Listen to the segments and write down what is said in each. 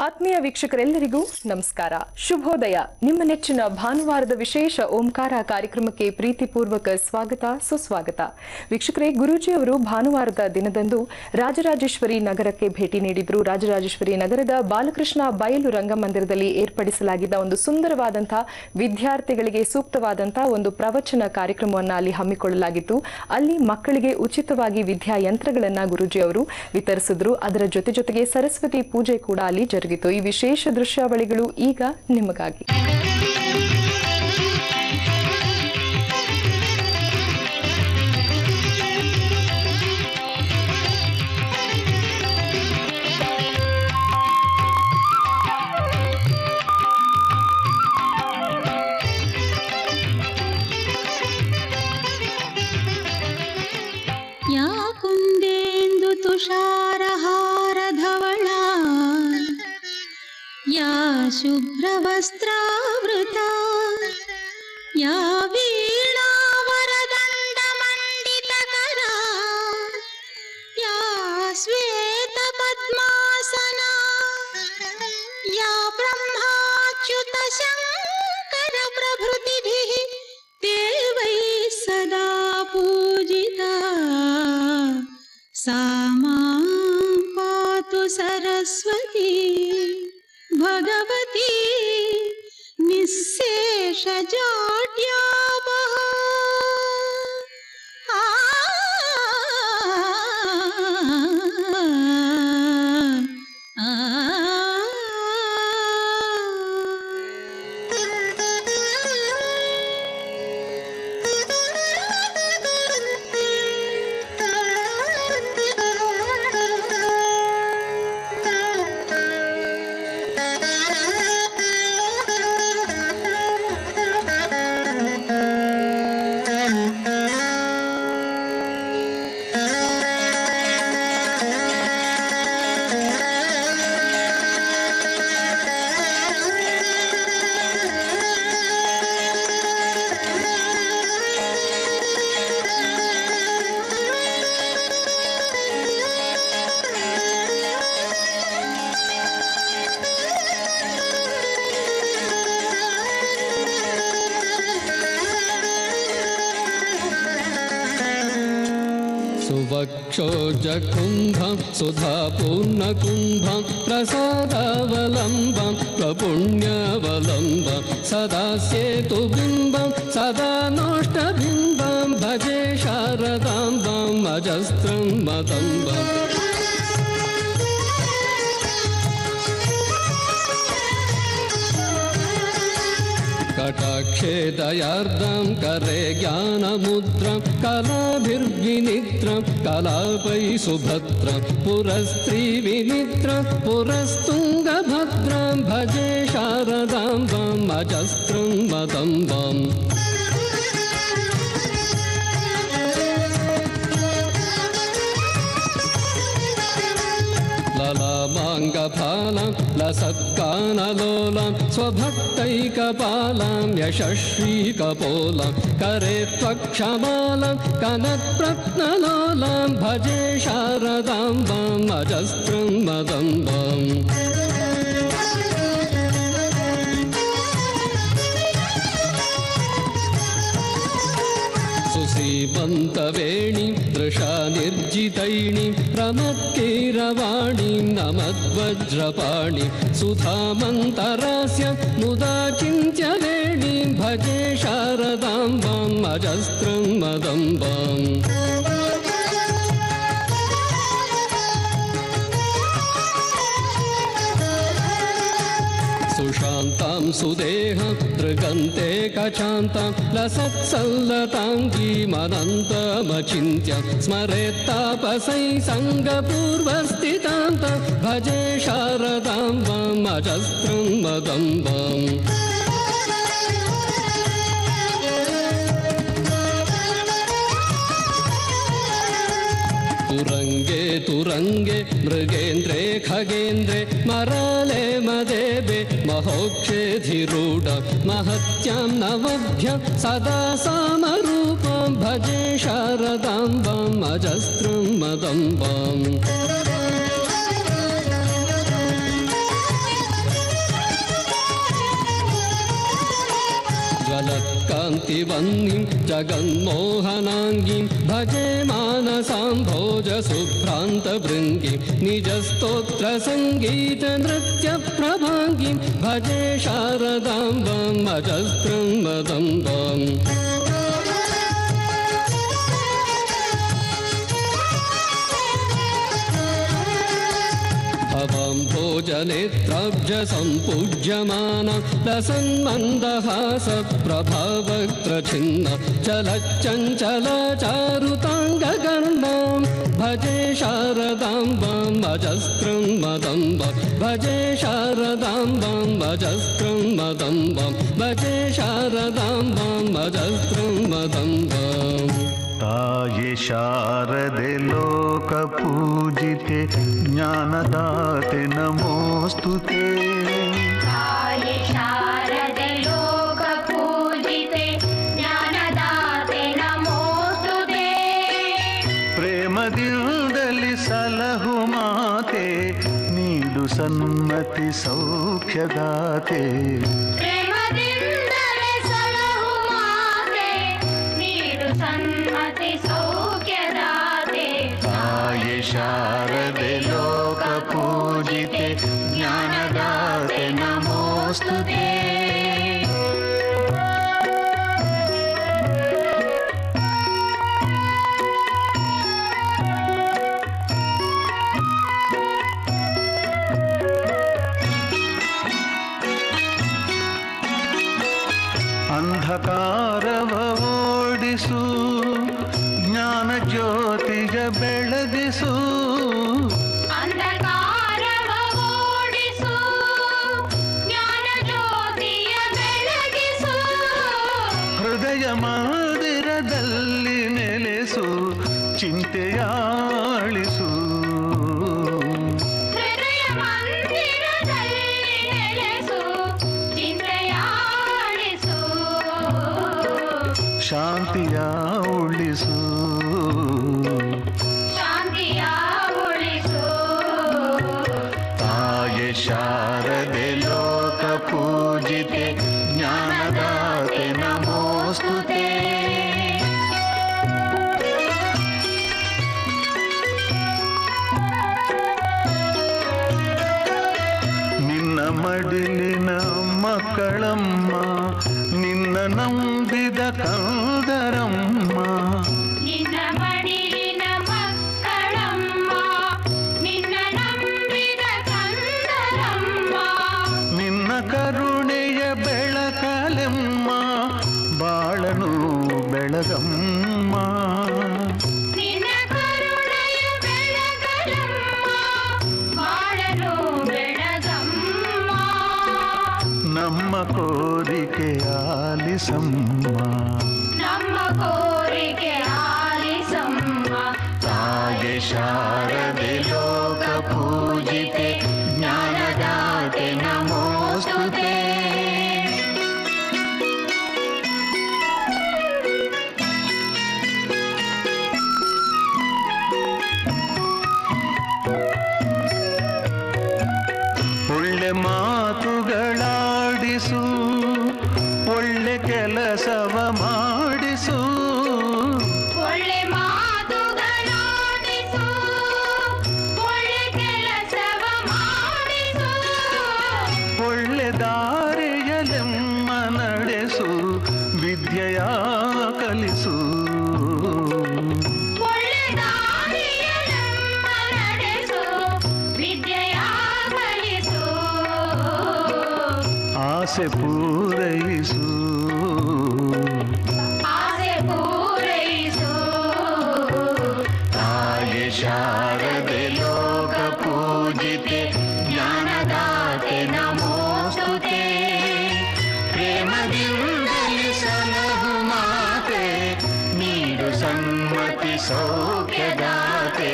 ಆತ್ಮೀಯ ವೀಕ್ಷಕರೆಲ್ಲರಿಗೂ ನಮಸ್ಕಾರ, ಶುಭೋದಯ. ನಿಮ್ಮ ನೆಚ್ಚಿನ ಭಾನುವಾರದ ವಿಶೇಷ ಓಂಕಾರ ಕಾರ್ಯಕ್ರಮಕ್ಕೆ ಪ್ರೀತಿಪೂರ್ವಕ ಸ್ವಾಗತ, ಸುಸ್ವಾಗತ. ವೀಕ್ಷಕರೇ, ಗುರೂಜಿ ಅವರು ಭಾನುವಾರದ ದಿನದಂದು ರಾಜರಾಜೇಶ್ವರಿ ನಗರಕ್ಕೆ ಭೇಟಿ ನೀಡಿದ್ರು. ರಾಜರಾಜೇಶ್ವರಿ ನಗರದ ಬಾಲಕೃಷ್ಣ ಬಯಲು ರಂಗಮಂದಿರದಲ್ಲಿ ಏರ್ಪಡಿಸಲಾಗಿದ್ದ ಒಂದು ಸುಂದರವಾದಂತಹ ವಿದ್ಯಾರ್ಥಿಗಳಿಗೆ ಸೂಕ್ತವಾದಂತಹ ಒಂದು ಪ್ರವಚನ ಕಾರ್ಯಕ್ರಮವನ್ನು ಅಲ್ಲಿ ಹಮ್ಮಿಕೊಳ್ಳಲಾಗಿತ್ತು. ಅಲ್ಲಿ ಮಕ್ಕಳಿಗೆ ಉಚಿತವಾಗಿ ವಿದ್ಯಾಯಂತ್ರಗಳನ್ನ ಗುರೂಜಿ ಅವರು ವಿತರಿಸಿದ್ರು. ಅದರ ಜೊತೆಗೆ ಸರಸ್ವತಿ ಪೂಜೆ ಕೂಡ ಅಲ್ಲಿ ಜರುಗಿತು. ಈ ವಿಶೇಷ ದೃಶ್ಯಾವಳಿಗಳು ಈಗ ನಿಮಗಾಗಿ. ಯಾ ಕುಂದೇಂದು ತುಷಾರಹಾರ ಧವಳ ಯಾ ಶುಭ್ರವಸ್ತ್ರಾವೃತ ಯಾ ವೀಣಾವರದಂಡ ಮಂಡಿತಕರ ಯಾ ಶ್ವೇತ ಪದ್ಮಾಸನ ಯಾ ಬ್ರಹ್ಮಾಚ್ಯುತ ಶಂಕರ ಪ್ರಭೃತಿಭಿಃ ದೇವೈಃ ಸದಾ ಪೂಜಿತಾ सा मां पातु सरस्वती भगवती निःशेषजाड्यापहा। सुवक्षोजकुम्भं सुधापूर्णकुम्भं प्रसादावलम्बं प्रपुण्यवलम्बं सदा सेतु बिम्बं सदा नोष्टबिम्बं भजे शारदाम्बम् अजस्रं मदम्बम् कटाक्षे दयार्द्रं करे ज्ञानमुद्रं कलाभिर्विनिद्रं कलापै सुभद्रं पुरस्त्रीविनिद्रं पुरस्तुङ्गभद्रं भजे शारदाम्बम् अजस्रं मदम्बम् ललामाङ्गफालं लसत्कानलोलं स्वभक्तैकपालं यशस्वीकपोलं करे त्वक्षमालं कनत्प्रत्नलोलं भजे शारदाम्बम् अजस्रं मदम्बम् सुसीमन्तवेणीं दृशा निर्जितैणीं प्रमत्कीरवाणीं नमद्वज्रपाणिं सुधामन्तरास्य मुदा चिन्त्यवेणीं भजे शारदाम्बम् अजस्रं मदम्बम् सुशान्तां सुदेहं दृगन्ते कचान्तां लसत्सल्लताङ्गीमनन्तमचिन्त्य स्मरेत्तापसै सङ्गपूर्वस्थितां तं भजे शारदाम्बम् अजस्रं मदम्बम् तुरंगे तुरंगे मृगेन्द्रे खगेन्द्रे मराले मदेबे महोक्षे धिरूढ महत्यां नवभ्यं सदा सामरूपं भजे शारदाम्बम् अजस्रं मदम्बम् भक्तिवह्निं जगन्मोहनाङ्गीं भजे मानसाम्भोजशुभ्रान्तभृङ्गीं निजस्तोत्रसङ्गीतनृत्यप्रभाङ्गीं भजे शारदाम्बाम् अजस्रं मदम्बाम् भवां भोजनेत्राब्जसम्पूज्यमाना लसन्मन्दहासप्रभावक्त्रछिन्न चलच्चञ्चलचारुताङ्गकर्णां भजे शारदाम्बाम् अजस्रं मदम्बां भजे शारदाम्बाम् अजस्रं मदम्बां भजे शारदाम्बाम् अजस्रं मदम्बाम् ताये शारदे लोक पूजिते ज्ञानदाते नमोस्तुते ताये शारदे लोक पूजिते ज्ञानदाते नमोस्तुते प्रेमदिन्दलि सलहु माते नीडु सन्मति सौख्यदाते प्रेमದಿಂದಲೇ ಸಲಹು ಮಾತೆ ನೀಡು ಸನ್ಮತಿ ಸೌಖ್ಯದಾತೆ ताये शारदे लोक पूजिते ज्ञानदाते नमोस्तुते ಅಂಧಕಾರವ ಓಡಿಸು ಜ್ಞಾನ ಜ್ಯೋತಿಯ ಬೆಳಗಿಸು ಅಂಧಕಾರವ ಓಡಿಸು ಜ್ಞಾನ ಜ್ಯೋತಿಯ ಬೆಳಗಿಸು ಹೃದಯ ಮಂದಿರದಲ್ಲಿ ನೆಲೆಸು ಚಿಂತೆಯಾಳಿಸು ಹೃದಯ ಮಂದಿರದಲ್ಲಿ ನೆಲೆಸು ಚಿಂತೆಯಾಳಿಸು ಶಾಂತಿಯ ಉಳಿಸು ಶಾಂತಿಯ ಉಳಿಸು ತಾಯೆ ಶಾರದೆ ಲೋಕ ಪೂಜಿತೆ ಜ್ಞಾನದಾತೆ ನಮೋಸ್ತುತೆ ನಿನ್ನ ಮಡಿಲಿನ ಮಕ್ಕಳಮ್ಮ ನಿನ್ನ ನಂಬಿದ ಕಂದರಮ್ಮ ನಿನ್ನ ಮಡಿಲಿನ ಮಕ್ಕಳಮ್ಮ ನಿನ್ನ ನಂಬಿದ ಕಂದರಮ್ಮ ನಿನ್ನ ಕರುಣೆಯ ಬೆಳಕಲೆಮ್ಮ ಬಾಳನು ಬೆಳಗಮ್ಮ ನಿನ್ನ ಕರುಣೆಯ ಬೆಳಗಲಮ್ಮ ಬಾಳಲು ಬೆಳಗಮ್ಮ ನಮ್ಮ ಕೋರಿಕೆ ಆಲಿಸಮ್ಮ ನಮ್ಮ ಕೋರಿಕೆ ಆಲಿಸಮ್ಮ ತಾಗೆ ಶಾರದೆ ಲೋಕ ಪೂಜಿತೆ ಜ್ಞಾನದಾತೆ ನಮೋಸ್ತುತೆ ಒಳ್ಳೆ ಮಾತುಗಳಾಡಿಸು ಒಳ್ಳೆ ಕೆಲಸವ ಮಾಡಿಸು ಒಳ್ಳೆ ಮಾತುಗಳಾಡಿಸು ಒಳ್ಳೆ ಕೆಲಸವ ಮಾಡಿಸು ಒಳ್ಳೆ ದಾರಿಯಲೆಮ್ಮ ನಡೆಸು ವಿದ್ಯೆಯ ಕಲಿಸು ಒಳ್ಳೆ ದಾರಿಯಲೆಮ್ಮ ನಡೆಸು ವಿದ್ಯೆಯ ಕಲಿಸು ಆಸೆ ಪೂರೈಸು ಆಸೆ ಪೂರೈಸು ತಾಯೆ ಶಾರದೆ ಲೋಕ ಪೂಜಿತೆ ಜ್ಞಾನದಾತೆ ನಮೋಸ್ತುತೆ ಪ್ರೇಮದಿಂದಲೇ ಸಲಹು ಮಾತೆ ನೀಡು ಸನ್ಮತಿ ಸೌಖ್ಯದಾತೆ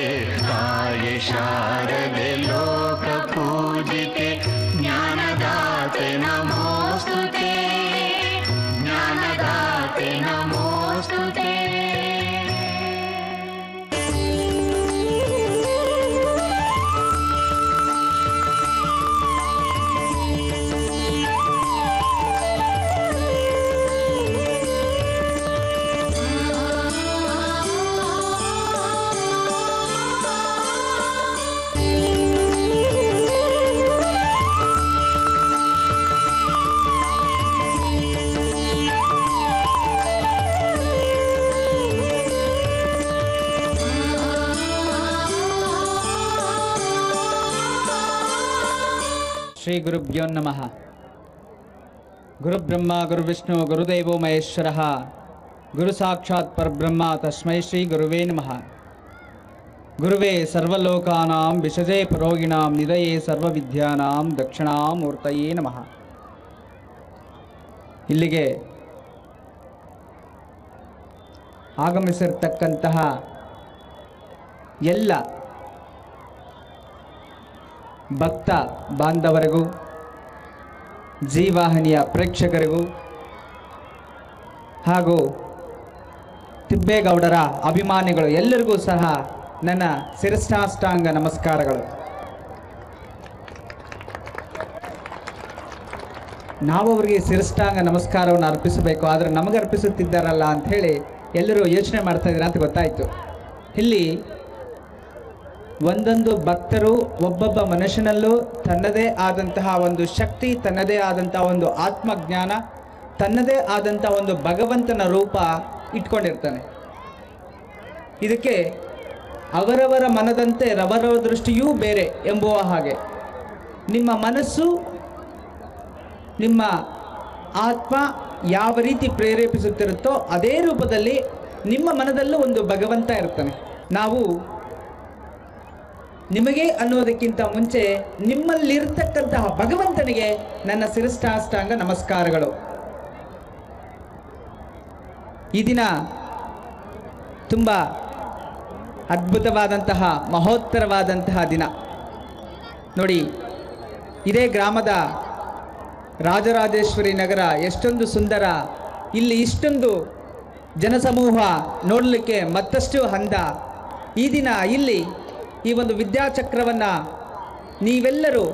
ತಾಯೆ ಶಾರದೆ ಲೋಕ ಪೂಜಿತೆ ಜ್ಞಾನದಾತೆ ನಮೋಸ್ತುತೆ ಶ್ರೀ ಗುರುಭ್ಯೋ ನಮಃ. ಗುರುಬ್ರಹ್ಮ ಗುರುವಿಷ್ಣು ಗುರುದೇವೋ ಮಹೇಶ್ವರಃ, ಗುರು ಸಾಕ್ಷಾತ್ ಪರಬ್ರಹ್ಮ ತಸ್ಮೈ ಶ್ರೀ ಗುರುವೇ ನಮಃ. ಗುರುವೇ ಸರ್ವಲೋಕಾನಾಂ ವಿಷಜೇ ಪರೋಗಿಣಾಂ ನಿಧಯೇ ಸರ್ವವಿದ್ಯಾನಾಂ ದಕ್ಷಿಣಾಮೂರ್ತಯೇ ನಮಃ. ಇಲ್ಲಿಗೆ ಆಗಮಿಸಿರ್ತಕ್ಕಂತಹ ಎಲ್ಲ ಭಕ್ತ ಬಾಂಧವರಿಗೂ, ಜೀವಾಹಿನಿಯ ಪ್ರೇಕ್ಷಕರಿಗೂ ಹಾಗೂ ತಿಬ್ಬೇಗೌಡರ ಅಭಿಮಾನಿಗಳು ಎಲ್ಲರಿಗೂ ಸಹ ನನ್ನ ಶಿರಸಾಷ್ಟಾಂಗ ನಮಸ್ಕಾರಗಳು. ನಾವು ಅವರಿಗೆ ಶಿರಸಾಷ್ಟಾಂಗ ನಮಸ್ಕಾರವನ್ನು ಅರ್ಪಿಸಬೇಕು, ಆದರೆ ನಮಗೆ ಅರ್ಪಿಸುತ್ತಿದ್ದಾರಲ್ಲ ಅಂಥೇಳಿ ಎಲ್ಲರೂ ಯೋಚನೆ ಮಾಡ್ತಾ ಇದ್ದೀರಾ ಅಂತ ಗೊತ್ತಾಯಿತು. ಇಲ್ಲಿ ಒಂದೊಂದು ಭಕ್ತರು ಒಬ್ಬೊಬ್ಬ ಮನುಷ್ಯನಲ್ಲೂ ತನ್ನದೇ ಆದಂತಹ ಒಂದು ಶಕ್ತಿ, ತನ್ನದೇ ಆದಂತಹ ಒಂದು ಆತ್ಮಜ್ಞಾನ, ತನ್ನದೇ ಆದಂಥ ಒಂದು ಭಗವಂತನ ರೂಪ ಇಟ್ಕೊಂಡಿರ್ತಾನೆ. ಇದಕ್ಕೆ ಅವರವರ ಮನದಂತೆ ರವರ ದೃಷ್ಟಿಯೂ ಬೇರೆ ಎಂಬುವ ಹಾಗೆ ನಿಮ್ಮ ಮನಸ್ಸು, ನಿಮ್ಮ ಆತ್ಮ ಯಾವ ರೀತಿ ಪ್ರೇರೇಪಿಸುತ್ತಿರುತ್ತೋ ಅದೇ ರೂಪದಲ್ಲಿ ನಿಮ್ಮ ಮನದಲ್ಲೂ ಒಂದು ಭಗವಂತ ಇರ್ತಾನೆ. ನಾವು ನಿಮಗೆ ಅನ್ನೋದಕ್ಕಿಂತ ಮುಂಚೆ ನಿಮ್ಮಲ್ಲಿರ್ತಕ್ಕಂತಹ ಭಗವಂತನಿಗೆ ನನ್ನ ಶಿರಸಾಷ್ಟಾಂಗ ನಮಸ್ಕಾರಗಳು. ಈ ದಿನ ತುಂಬ ಅದ್ಭುತವಾದಂತಹ ಮಹೋತ್ತರವಾದಂತಹ ದಿನ. ನೋಡಿ, ಇದೇ ಗ್ರಾಮದ ರಾಜರಾಜೇಶ್ವರಿ ನಗರ ಎಷ್ಟೊಂದು ಸುಂದರ, ಇಲ್ಲಿ ಇಷ್ಟೊಂದು ಜನಸಮೂಹ ನೋಡಲಿಕ್ಕೆ ಮತ್ತಷ್ಟು ಅಂದ. ಈ ದಿನ ಇಲ್ಲಿ ಈ ಒಂದು ವಿದ್ಯಾಚಕ್ರವನ್ನು ನೀವೆಲ್ಲರೂ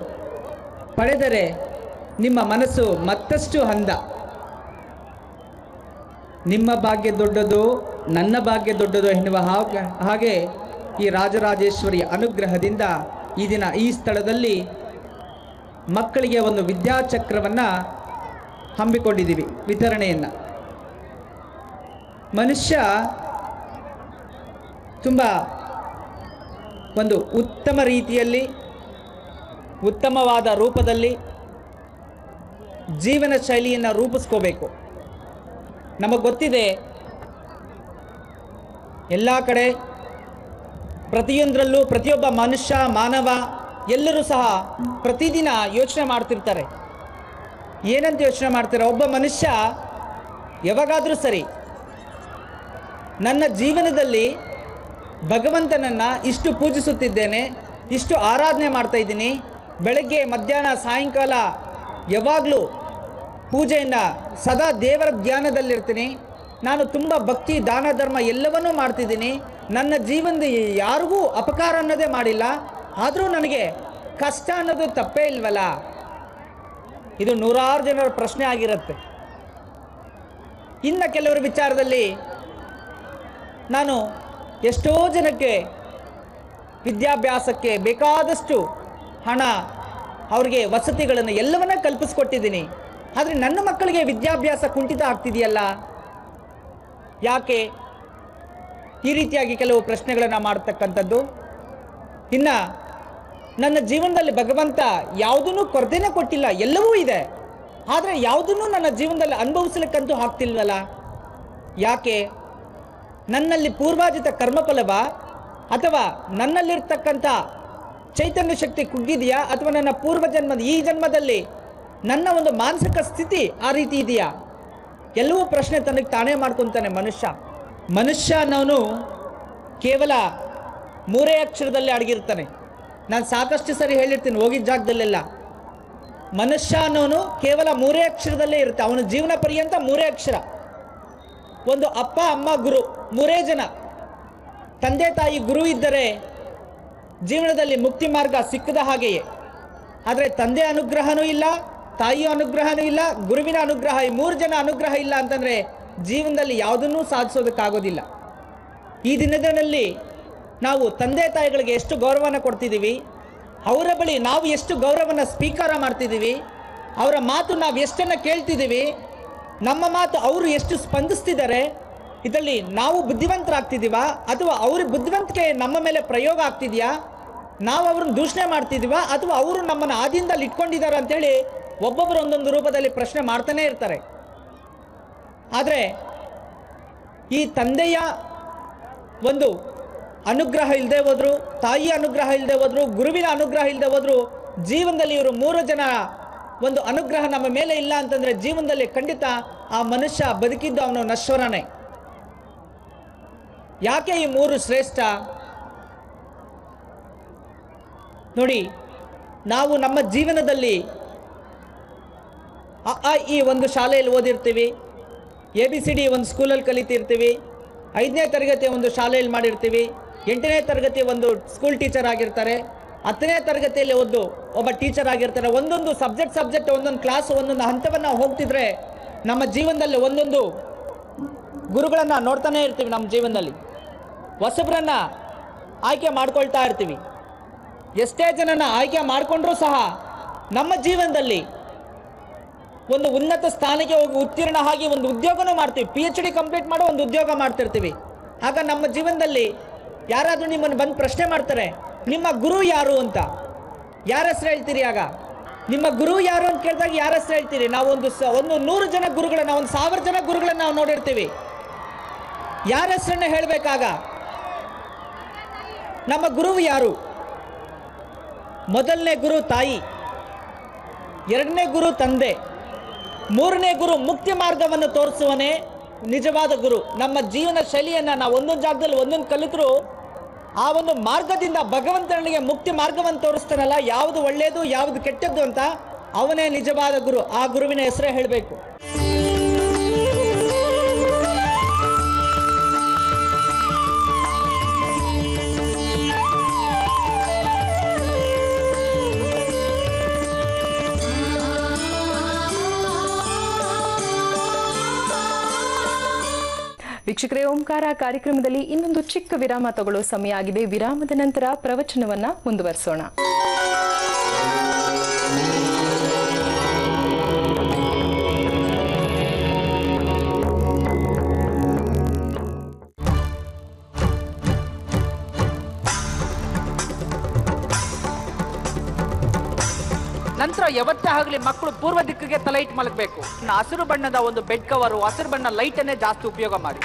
ಪಡೆದರೆ ನಿಮ್ಮ ಮನಸ್ಸು ಮತ್ತಷ್ಟು ಅಂದ. ನಿಮ್ಮ ಭಾಗ್ಯ ದೊಡ್ಡದು, ನನ್ನ ಭಾಗ್ಯ ದೊಡ್ಡದು ಎನ್ನುವ ಹಾಗೆ ಈ ರಾಜರಾಜೇಶ್ವರಿ ಅನುಗ್ರಹದಿಂದ ಈ ದಿನ ಈ ಸ್ಥಳದಲ್ಲಿ ಮಕ್ಕಳಿಗೆ ಒಂದು ವಿದ್ಯಾಚಕ್ರವನ್ನು ಹಮ್ಮಿಕೊಂಡಿದ್ದೀವಿ, ವಿತರಣೆಯನ್ನು. ಮನುಷ್ಯ ತುಂಬ ಒಂದು ಉತ್ತಮ ರೀತಿಯಲ್ಲಿ, ಉತ್ತಮವಾದ ರೂಪದಲ್ಲಿ ಜೀವನ ಶೈಲಿಯನ್ನು ರೂಪಿಸ್ಕೋಬೇಕು. ನಮಗೆ ಗೊತ್ತಿದೆ, ಎಲ್ಲ ಕಡೆ ಪ್ರತಿಯೊಂದರಲ್ಲೂ ಪ್ರತಿಯೊಬ್ಬ ಮನುಷ್ಯ, ಮಾನವ ಎಲ್ಲರೂ ಸಹ ಪ್ರತಿದಿನ ಯೋಚನೆ ಮಾಡ್ತಿರ್ತಾರೆ. ಏನಂತ ಯೋಚನೆ ಮಾಡ್ತಾರೆ? ಒಬ್ಬ ಮನುಷ್ಯ ಯಾವಾಗಾದರೂ ಸರಿ ನನ್ನ ಜೀವನದಲ್ಲಿ ಭಗವಂತನನ್ನು ಇಷ್ಟು ಪೂಜಿಸುತ್ತಿದ್ದೇನೆ, ಇಷ್ಟು ಆರಾಧನೆ ಮಾಡ್ತಾ ಇದ್ದೀನಿ, ಬೆಳಗ್ಗೆ ಮಧ್ಯಾಹ್ನ ಸಾಯಂಕಾಲ ಯಾವಾಗಲೂ ಪೂಜೆಯನ್ನು ಸದಾ ದೇವರ ಧ್ಯಾನದಲ್ಲಿರ್ತೀನಿ, ನಾನು ತುಂಬ ಭಕ್ತಿ ದಾನ ಧರ್ಮ ಎಲ್ಲವನ್ನೂ ಮಾಡ್ತಿದ್ದೀನಿ, ನನ್ನ ಜೀವನದ ಯಾರಿಗೂ ಅಪಕಾರ ಅನ್ನೋದೇ ಮಾಡಿಲ್ಲ, ಆದರೂ ನನಗೆ ಕಷ್ಟ ಅನ್ನೋದು ತಪ್ಪೇ ಇಲ್ವಲ್ಲ? ಇದು ನೂರಾರು ಜನರ ಪ್ರಶ್ನೆ ಆಗಿರುತ್ತೆ. ಇನ್ನು ಕೆಲವರ ವಿಚಾರದಲ್ಲಿ ನಾನು ಎಷ್ಟೋ ಜನಕ್ಕೆ ವಿದ್ಯಾಭ್ಯಾಸಕ್ಕೆ ಬೇಕಾದಷ್ಟು ಹಣ, ಅವರಿಗೆ ವಸತಿಗಳನ್ನು ಎಲ್ಲವನ್ನ ಕಲ್ಪಿಸ್ಕೊಟ್ಟಿದ್ದೀನಿ, ಆದರೆ ನನ್ನ ಮಕ್ಕಳಿಗೆ ವಿದ್ಯಾಭ್ಯಾಸ ಕುಂಠಿತ ಆಗ್ತಿದೆಯಲ್ಲ, ಯಾಕೆ? ಈ ರೀತಿಯಾಗಿ ಕೆಲವು ಪ್ರಶ್ನೆಗಳನ್ನು ಮಾಡ್ತಕ್ಕಂಥದ್ದು. ಇನ್ನು ನನ್ನ ಜೀವನದಲ್ಲಿ ಭಗವಂತ ಯಾವುದನ್ನೂ ಕೊರತೆನೇ ಕೊಟ್ಟಿಲ್ಲ, ಎಲ್ಲವೂ ಇದೆ, ಆದರೆ ಯಾವುದನ್ನೂ ನನ್ನ ಜೀವನದಲ್ಲಿ ಅನುಭವಿಸಲಿಕ್ಕಂತೂ ಆಗ್ತಿಲ್ವಲ್ಲ, ಯಾಕೆ? ನನ್ನಲ್ಲಿ ಪೂರ್ವಾಜಿತ ಕರ್ಮಫಲವ, ಅಥವಾ ನನ್ನಲ್ಲಿರ್ತಕ್ಕಂಥ ಚೈತನ್ಯ ಶಕ್ತಿ ಕುಗ್ಗಿದೆಯಾ, ಅಥವಾ ನನ್ನ ಪೂರ್ವಜನ್ಮದ ಈ ಜನ್ಮದಲ್ಲಿ ನನ್ನ ಒಂದು ಮಾನಸಿಕ ಸ್ಥಿತಿ ಆ ರೀತಿ ಇದೆಯಾ? ಎಲ್ಲವೂ ಪ್ರಶ್ನೆ ತನಗೆ ತಾನೇ ಮಾಡ್ಕೊತಾನೆ ಮನುಷ್ಯ ಅನ್ನೋನು ಕೇವಲ 3 ಅಕ್ಷರದಲ್ಲಿ ಅಡಗಿರ್ತಾನೆ. ನಾನು ಸಾಕಷ್ಟು ಸರಿ ಹೇಳಿರ್ತೀನಿ ಹೋಗಿದ್ದ ಜಾಗದಲ್ಲೆಲ್ಲ, ಮನುಷ್ಯ ಅನ್ನೋನು ಕೇವಲ 3 ಅಕ್ಷರದಲ್ಲೇ ಇರುತ್ತೆ. ಅವನ ಜೀವನ ಪರ್ಯಂತ 3 ಅಕ್ಷರ. ಒಂದು ಅಪ್ಪ, ಅಮ್ಮ, ಗುರು, 3 ಜನ. ತಂದೆ ತಾಯಿ ಗುರು ಇದ್ದರೆ ಜೀವನದಲ್ಲಿ ಮುಕ್ತಿ ಮಾರ್ಗ ಸಿಕ್ಕದ ಹಾಗೆಯೇ. ಆದರೆ ತಂದೆ ಅನುಗ್ರಹನೂ ಇಲ್ಲ, ತಾಯಿಯ ಅನುಗ್ರಹನೂ ಇಲ್ಲ, ಗುರುವಿನ ಅನುಗ್ರಹ, ಈ 3 ಜನ ಅನುಗ್ರಹ ಇಲ್ಲ ಅಂತಂದರೆ ಜೀವನದಲ್ಲಿ ಯಾವುದನ್ನೂ ಸಾಧಿಸೋದಕ್ಕಾಗೋದಿಲ್ಲ. ಈ ದಿನದಲ್ಲಿ ನಾವು ತಂದೆ ತಾಯಿಗಳಿಗೆ ಎಷ್ಟು ಗೌರವನ ಕೊಡ್ತಿದ್ದೀವಿ, ಅವರ ಬಳಿ ನಾವು ಎಷ್ಟು ಗೌರವನ ಸ್ವೀಕಾರ ಮಾಡ್ತಿದ್ದೀವಿ, ಅವರ ಮಾತು ನಾವು ಎಷ್ಟನ್ನು ಕೇಳ್ತಿದ್ದೀವಿ, ನಮ್ಮ ಮಾತು ಅವರು ಎಷ್ಟು ಸ್ಪಂದಿಸ್ತಿದ್ದಾರೆ, ಇದರಲ್ಲಿ ನಾವು ಬುದ್ಧಿವಂತರಾಗ್ತಿದ್ದೀವಾ ಅಥವಾ ಅವ್ರ ಬುದ್ಧಿವಂತಿಕೆ ನಮ್ಮ ಮೇಲೆ ಪ್ರಯೋಗ ಆಗ್ತಿದೆಯಾ? ನಾವು ಅವ್ರನ್ನ ದೂಷಣೆ ಮಾಡ್ತಿದ್ದೀವ ಅಥವಾ ಅವರು ನಮ್ಮನ್ನು ಆದಿಯಿಂದಲೇ ಇಟ್ಕೊಂಡಿದ್ದಾರೆ ಅಂತೇಳಿ ಒಬ್ಬೊಬ್ಬರು ಒಂದೊಂದು ರೂಪದಲ್ಲಿ ಪ್ರಶ್ನೆ ಮಾಡ್ತಾನೆ ಇರ್ತಾರೆ. ಆದರೆ ಈ ತಂದೆಯ ಒಂದು ಅನುಗ್ರಹ ಇಲ್ಲದೆ ಹೋದ್ರು, ತಾಯಿಯ ಅನುಗ್ರಹ ಇಲ್ಲದೆ ಹೋದ್ರು, ಗುರುವಿನ ಅನುಗ್ರಹ ಇಲ್ಲದೆ ಹೋದ್ರು, ಜೀವನದಲ್ಲಿ ಇವರು 3 ಜನ ಒಂದು ಅನುಗ್ರಹ ನಮ್ಮ ಮೇಲೆ ಇಲ್ಲ ಅಂತಂದರೆ ಜೀವನದಲ್ಲಿ ಖಂಡಿತ ಆ ಮನುಷ್ಯ ಬದುಕಿದ್ದು ಅವನು ನಶ್ವರನೇ. ಯಾಕೆ ಈ 3 ಶ್ರೇಷ್ಠ? ನೋಡಿ, ನಾವು ನಮ್ಮ ಜೀವನದಲ್ಲಿ ಈ ಒಂದು ಶಾಲೆಯಲ್ಲಿ ಓದಿರ್ತೀವಿ, ABCD ಒಂದು ಸ್ಕೂಲಲ್ಲಿ ಕಲಿತಿರ್ತೀವಿ, 5ನೇ ತರಗತಿ ಒಂದು ಶಾಲೆಯಲ್ಲಿ ಮಾಡಿರ್ತೀವಿ, 8ನೇ ತರಗತಿ ಒಂದು ಸ್ಕೂಲ್ ಟೀಚರ್ ಆಗಿರ್ತಾರೆ, 10ನೇ ತರಗತಿಯಲ್ಲಿ ಒಬ್ಬ ಟೀಚರ್ ಆಗಿರ್ತಾರೆ. ಒಂದೊಂದು ಸಬ್ಜೆಕ್ಟ್ ಒಂದೊಂದು ಕ್ಲಾಸ್ ಒಂದೊಂದು ಹಂತವನ್ನು ಹೋಗ್ತಿದ್ರೆ ನಮ್ಮ ಜೀವನದಲ್ಲಿ ಒಂದೊಂದು ಗುರುಗಳನ್ನು ನೋಡ್ತಾನೆ ಇರ್ತೀವಿ. ನಮ್ಮ ಜೀವನದಲ್ಲಿ ಹೊಸಬ್ರನ್ನ ಆಯ್ಕೆ ಮಾಡ್ಕೊಳ್ತಾ ಇರ್ತೀವಿ. ಎಷ್ಟೇ ಜನನ ಆಯ್ಕೆ ಮಾಡಿಕೊಂಡ್ರೂ ಸಹ ನಮ್ಮ ಜೀವನದಲ್ಲಿ ಒಂದು ಉನ್ನತ ಸ್ಥಾನಕ್ಕೆ ಹೋಗಿ ಉತ್ತೀರ್ಣ ಆಗಿ ಒಂದು ಉದ್ಯೋಗನೂ ಮಾಡ್ತೀವಿ. PhD ಕಂಪ್ಲೀಟ್ ಮಾಡೋ ಒಂದು ಉದ್ಯೋಗ ಮಾಡ್ತಿರ್ತೀವಿ. ಆಗ ನಮ್ಮ ಜೀವನದಲ್ಲಿ ಯಾರಾದರೂ ನಿಮ್ಮನ್ನು ಬಂದು ಪ್ರಶ್ನೆ ಮಾಡ್ತಾರೆ, ನಿಮ್ಮ ಗುರು ಯಾರು ಅಂತ. ಯಾರ ಹೆಸರು ಹೇಳ್ತೀರಿ? ಆಗ ನಿಮ್ಮ ಗುರು ಯಾರು ಅಂತ ಕೇಳಿದಾಗ ಯಾರ ಹೆಸರು ಹೇಳ್ತೀರಿ? ನಾವು ಒಂದು 100 ಜನ ಗುರುಗಳನ್ನ, ಒಂದು 1000 ಜನ ಗುರುಗಳನ್ನ ನಾವು ನೋಡಿರ್ತೀವಿ. ಯಾರ ಹೆಸರನ್ನ ಹೇಳಬೇಕಾಗ ನಮ್ಮ ಗುರು ಯಾರು? ಮೊದಲನೇ ಗುರು ತಾಯಿ, 2ನೇ ಗುರು ತಂದೆ, 3ನೇ ಗುರು ಮುಕ್ತಿ ಮಾರ್ಗವನ್ನು ತೋರಿಸುವನೇ ನಿಜವಾದ ಗುರು. ನಮ್ಮ ಜೀವನ ಶೈಲಿಯನ್ನು ನಾವು ಒಂದೊಂದು ಜಾಗದಲ್ಲಿ ಒಂದೊಂದು ಕಲಿತರೂ ಆ ಒಂದು ಮಾರ್ಗದಿಂದ ಭಗವಂತನಿಗೆ ಮುಕ್ತಿ ಮಾರ್ಗವನ್ನು ತೋರಿಸ್ತಾನಲ್ಲ, ಯಾವುದು ಒಳ್ಳೆಯದು ಯಾವುದು ಕೆಟ್ಟದ್ದು ಅಂತ, ಅವನೇ ನಿಜವಾದ ಗುರು. ಆ ಗುರುವಿನ ಹೆಸರೇ ಹೇಳಬೇಕು. ವೀಕ್ಷಕರೇ, ಓಂಕಾರ ಕಾರ್ಯಕ್ರಮದಲ್ಲಿ ಇನ್ನೊಂದು ಚಿಕ್ಕ ವಿರಾಮ ತಗೊಳ್ಳೋ ಸಮಯ ಆಗಿದೆ. ವಿರಾಮದ ನಂತರ ಪ್ರವಚನವನ್ನ ಮುಂದುವರಿಸೋಣ. ನಂತರ ಯಾವತ್ತೇ ಆಗಲಿ ಮಕ್ಕಳು ಪೂರ್ವ ದಿಕ್ಕಿಗೆ ತಲೆ ಇಟ್ಟು ಮಲಗಬೇಕು. ಹಸಿರು ಬಣ್ಣದ ಒಂದು ಬೆಡ್ ಕವರು, ಹಸಿರು ಬಣ್ಣ ಲೈಟನ್ನೇ ಜಾಸ್ತಿ ಉಪಯೋಗ ಮಾಡಿ.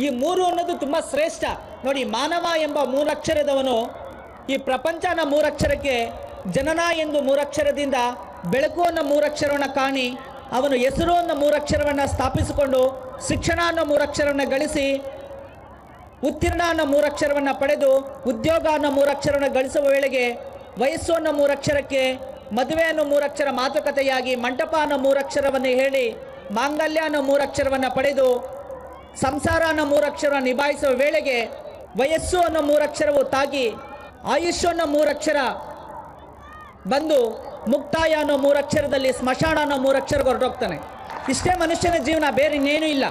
ಈ 3 ಅನ್ನೋದು ತುಂಬಾ ಶ್ರೇಷ್ಠ. ನೋಡಿ, ಮಾನವ ಎಂಬ 3 ಅಕ್ಷರದವನು ಈ ಪ್ರಪಂಚನ 3 ಅಕ್ಷರಕ್ಕೆ, ಜನನ ಎಂದು 3 ಅಕ್ಷರದಿಂದ ಬೆಳಕು ಅನ್ನೋ 3 ಅಕ್ಷರವನ್ನು ಕಾಣಿ, ಅವನು ಹೆಸರು ಅನ್ನೋ 3 ಅಕ್ಷರವನ್ನು ಸ್ಥಾಪಿಸಿಕೊಂಡು ಶಿಕ್ಷಣ ಅನ್ನೋ 3 ಅಕ್ಷರವನ್ನು ಗಳಿಸಿ ಉತ್ತೀರ್ಣ ಅನ್ನೋ 3 ಅಕ್ಷರವನ್ನು ಪಡೆದು ಉದ್ಯೋಗ ಅನ್ನೋ 3 ಅಕ್ಷರವನ್ನು ಗಳಿಸುವ ವೇಳೆಗೆ ವಯಸ್ಸು ಅನ್ನೋ 3 ಅಕ್ಷರಕ್ಕೆ ಮದುವೆ ಅನ್ನೋ 3 ಅಕ್ಷರ ಮಾತುಕತೆಯಾಗಿ ಮಂಟಪ ಅನ್ನೋ 3 ಅಕ್ಷರವನ್ನು ಹೇಳಿ ಮಾಂಗಲ್ಯ ಅನ್ನೋ 3 ಅಕ್ಷರವನ್ನು ಪಡೆದು ಸಂಸಾರ ಅನ್ನೋ 3 ಅಕ್ಷರ ನಿಭಾಯಿಸುವ ವೇಳೆಗೆ ವಯಸ್ಸು ಅನ್ನೋ 3 ಅಕ್ಷರವು ತಾಗಿ ಆಯುಷ್ಯ ಅನ್ನೋ 3 ಅಕ್ಷರ ಬಂದು ಮುಕ್ತಾಯ ಅನ್ನೋ 3 ಅಕ್ಷರದಲ್ಲಿ ಸ್ಮಶಾನ ಅನ್ನೋ 3 ಅಕ್ಷರ ಹೊರಟೋಗ್ತಾನೆ. ಇಷ್ಟೇ ಮನುಷ್ಯನ ಜೀವನ, ಬೇರೆ ಇನ್ನೇನೂ ಇಲ್ಲ.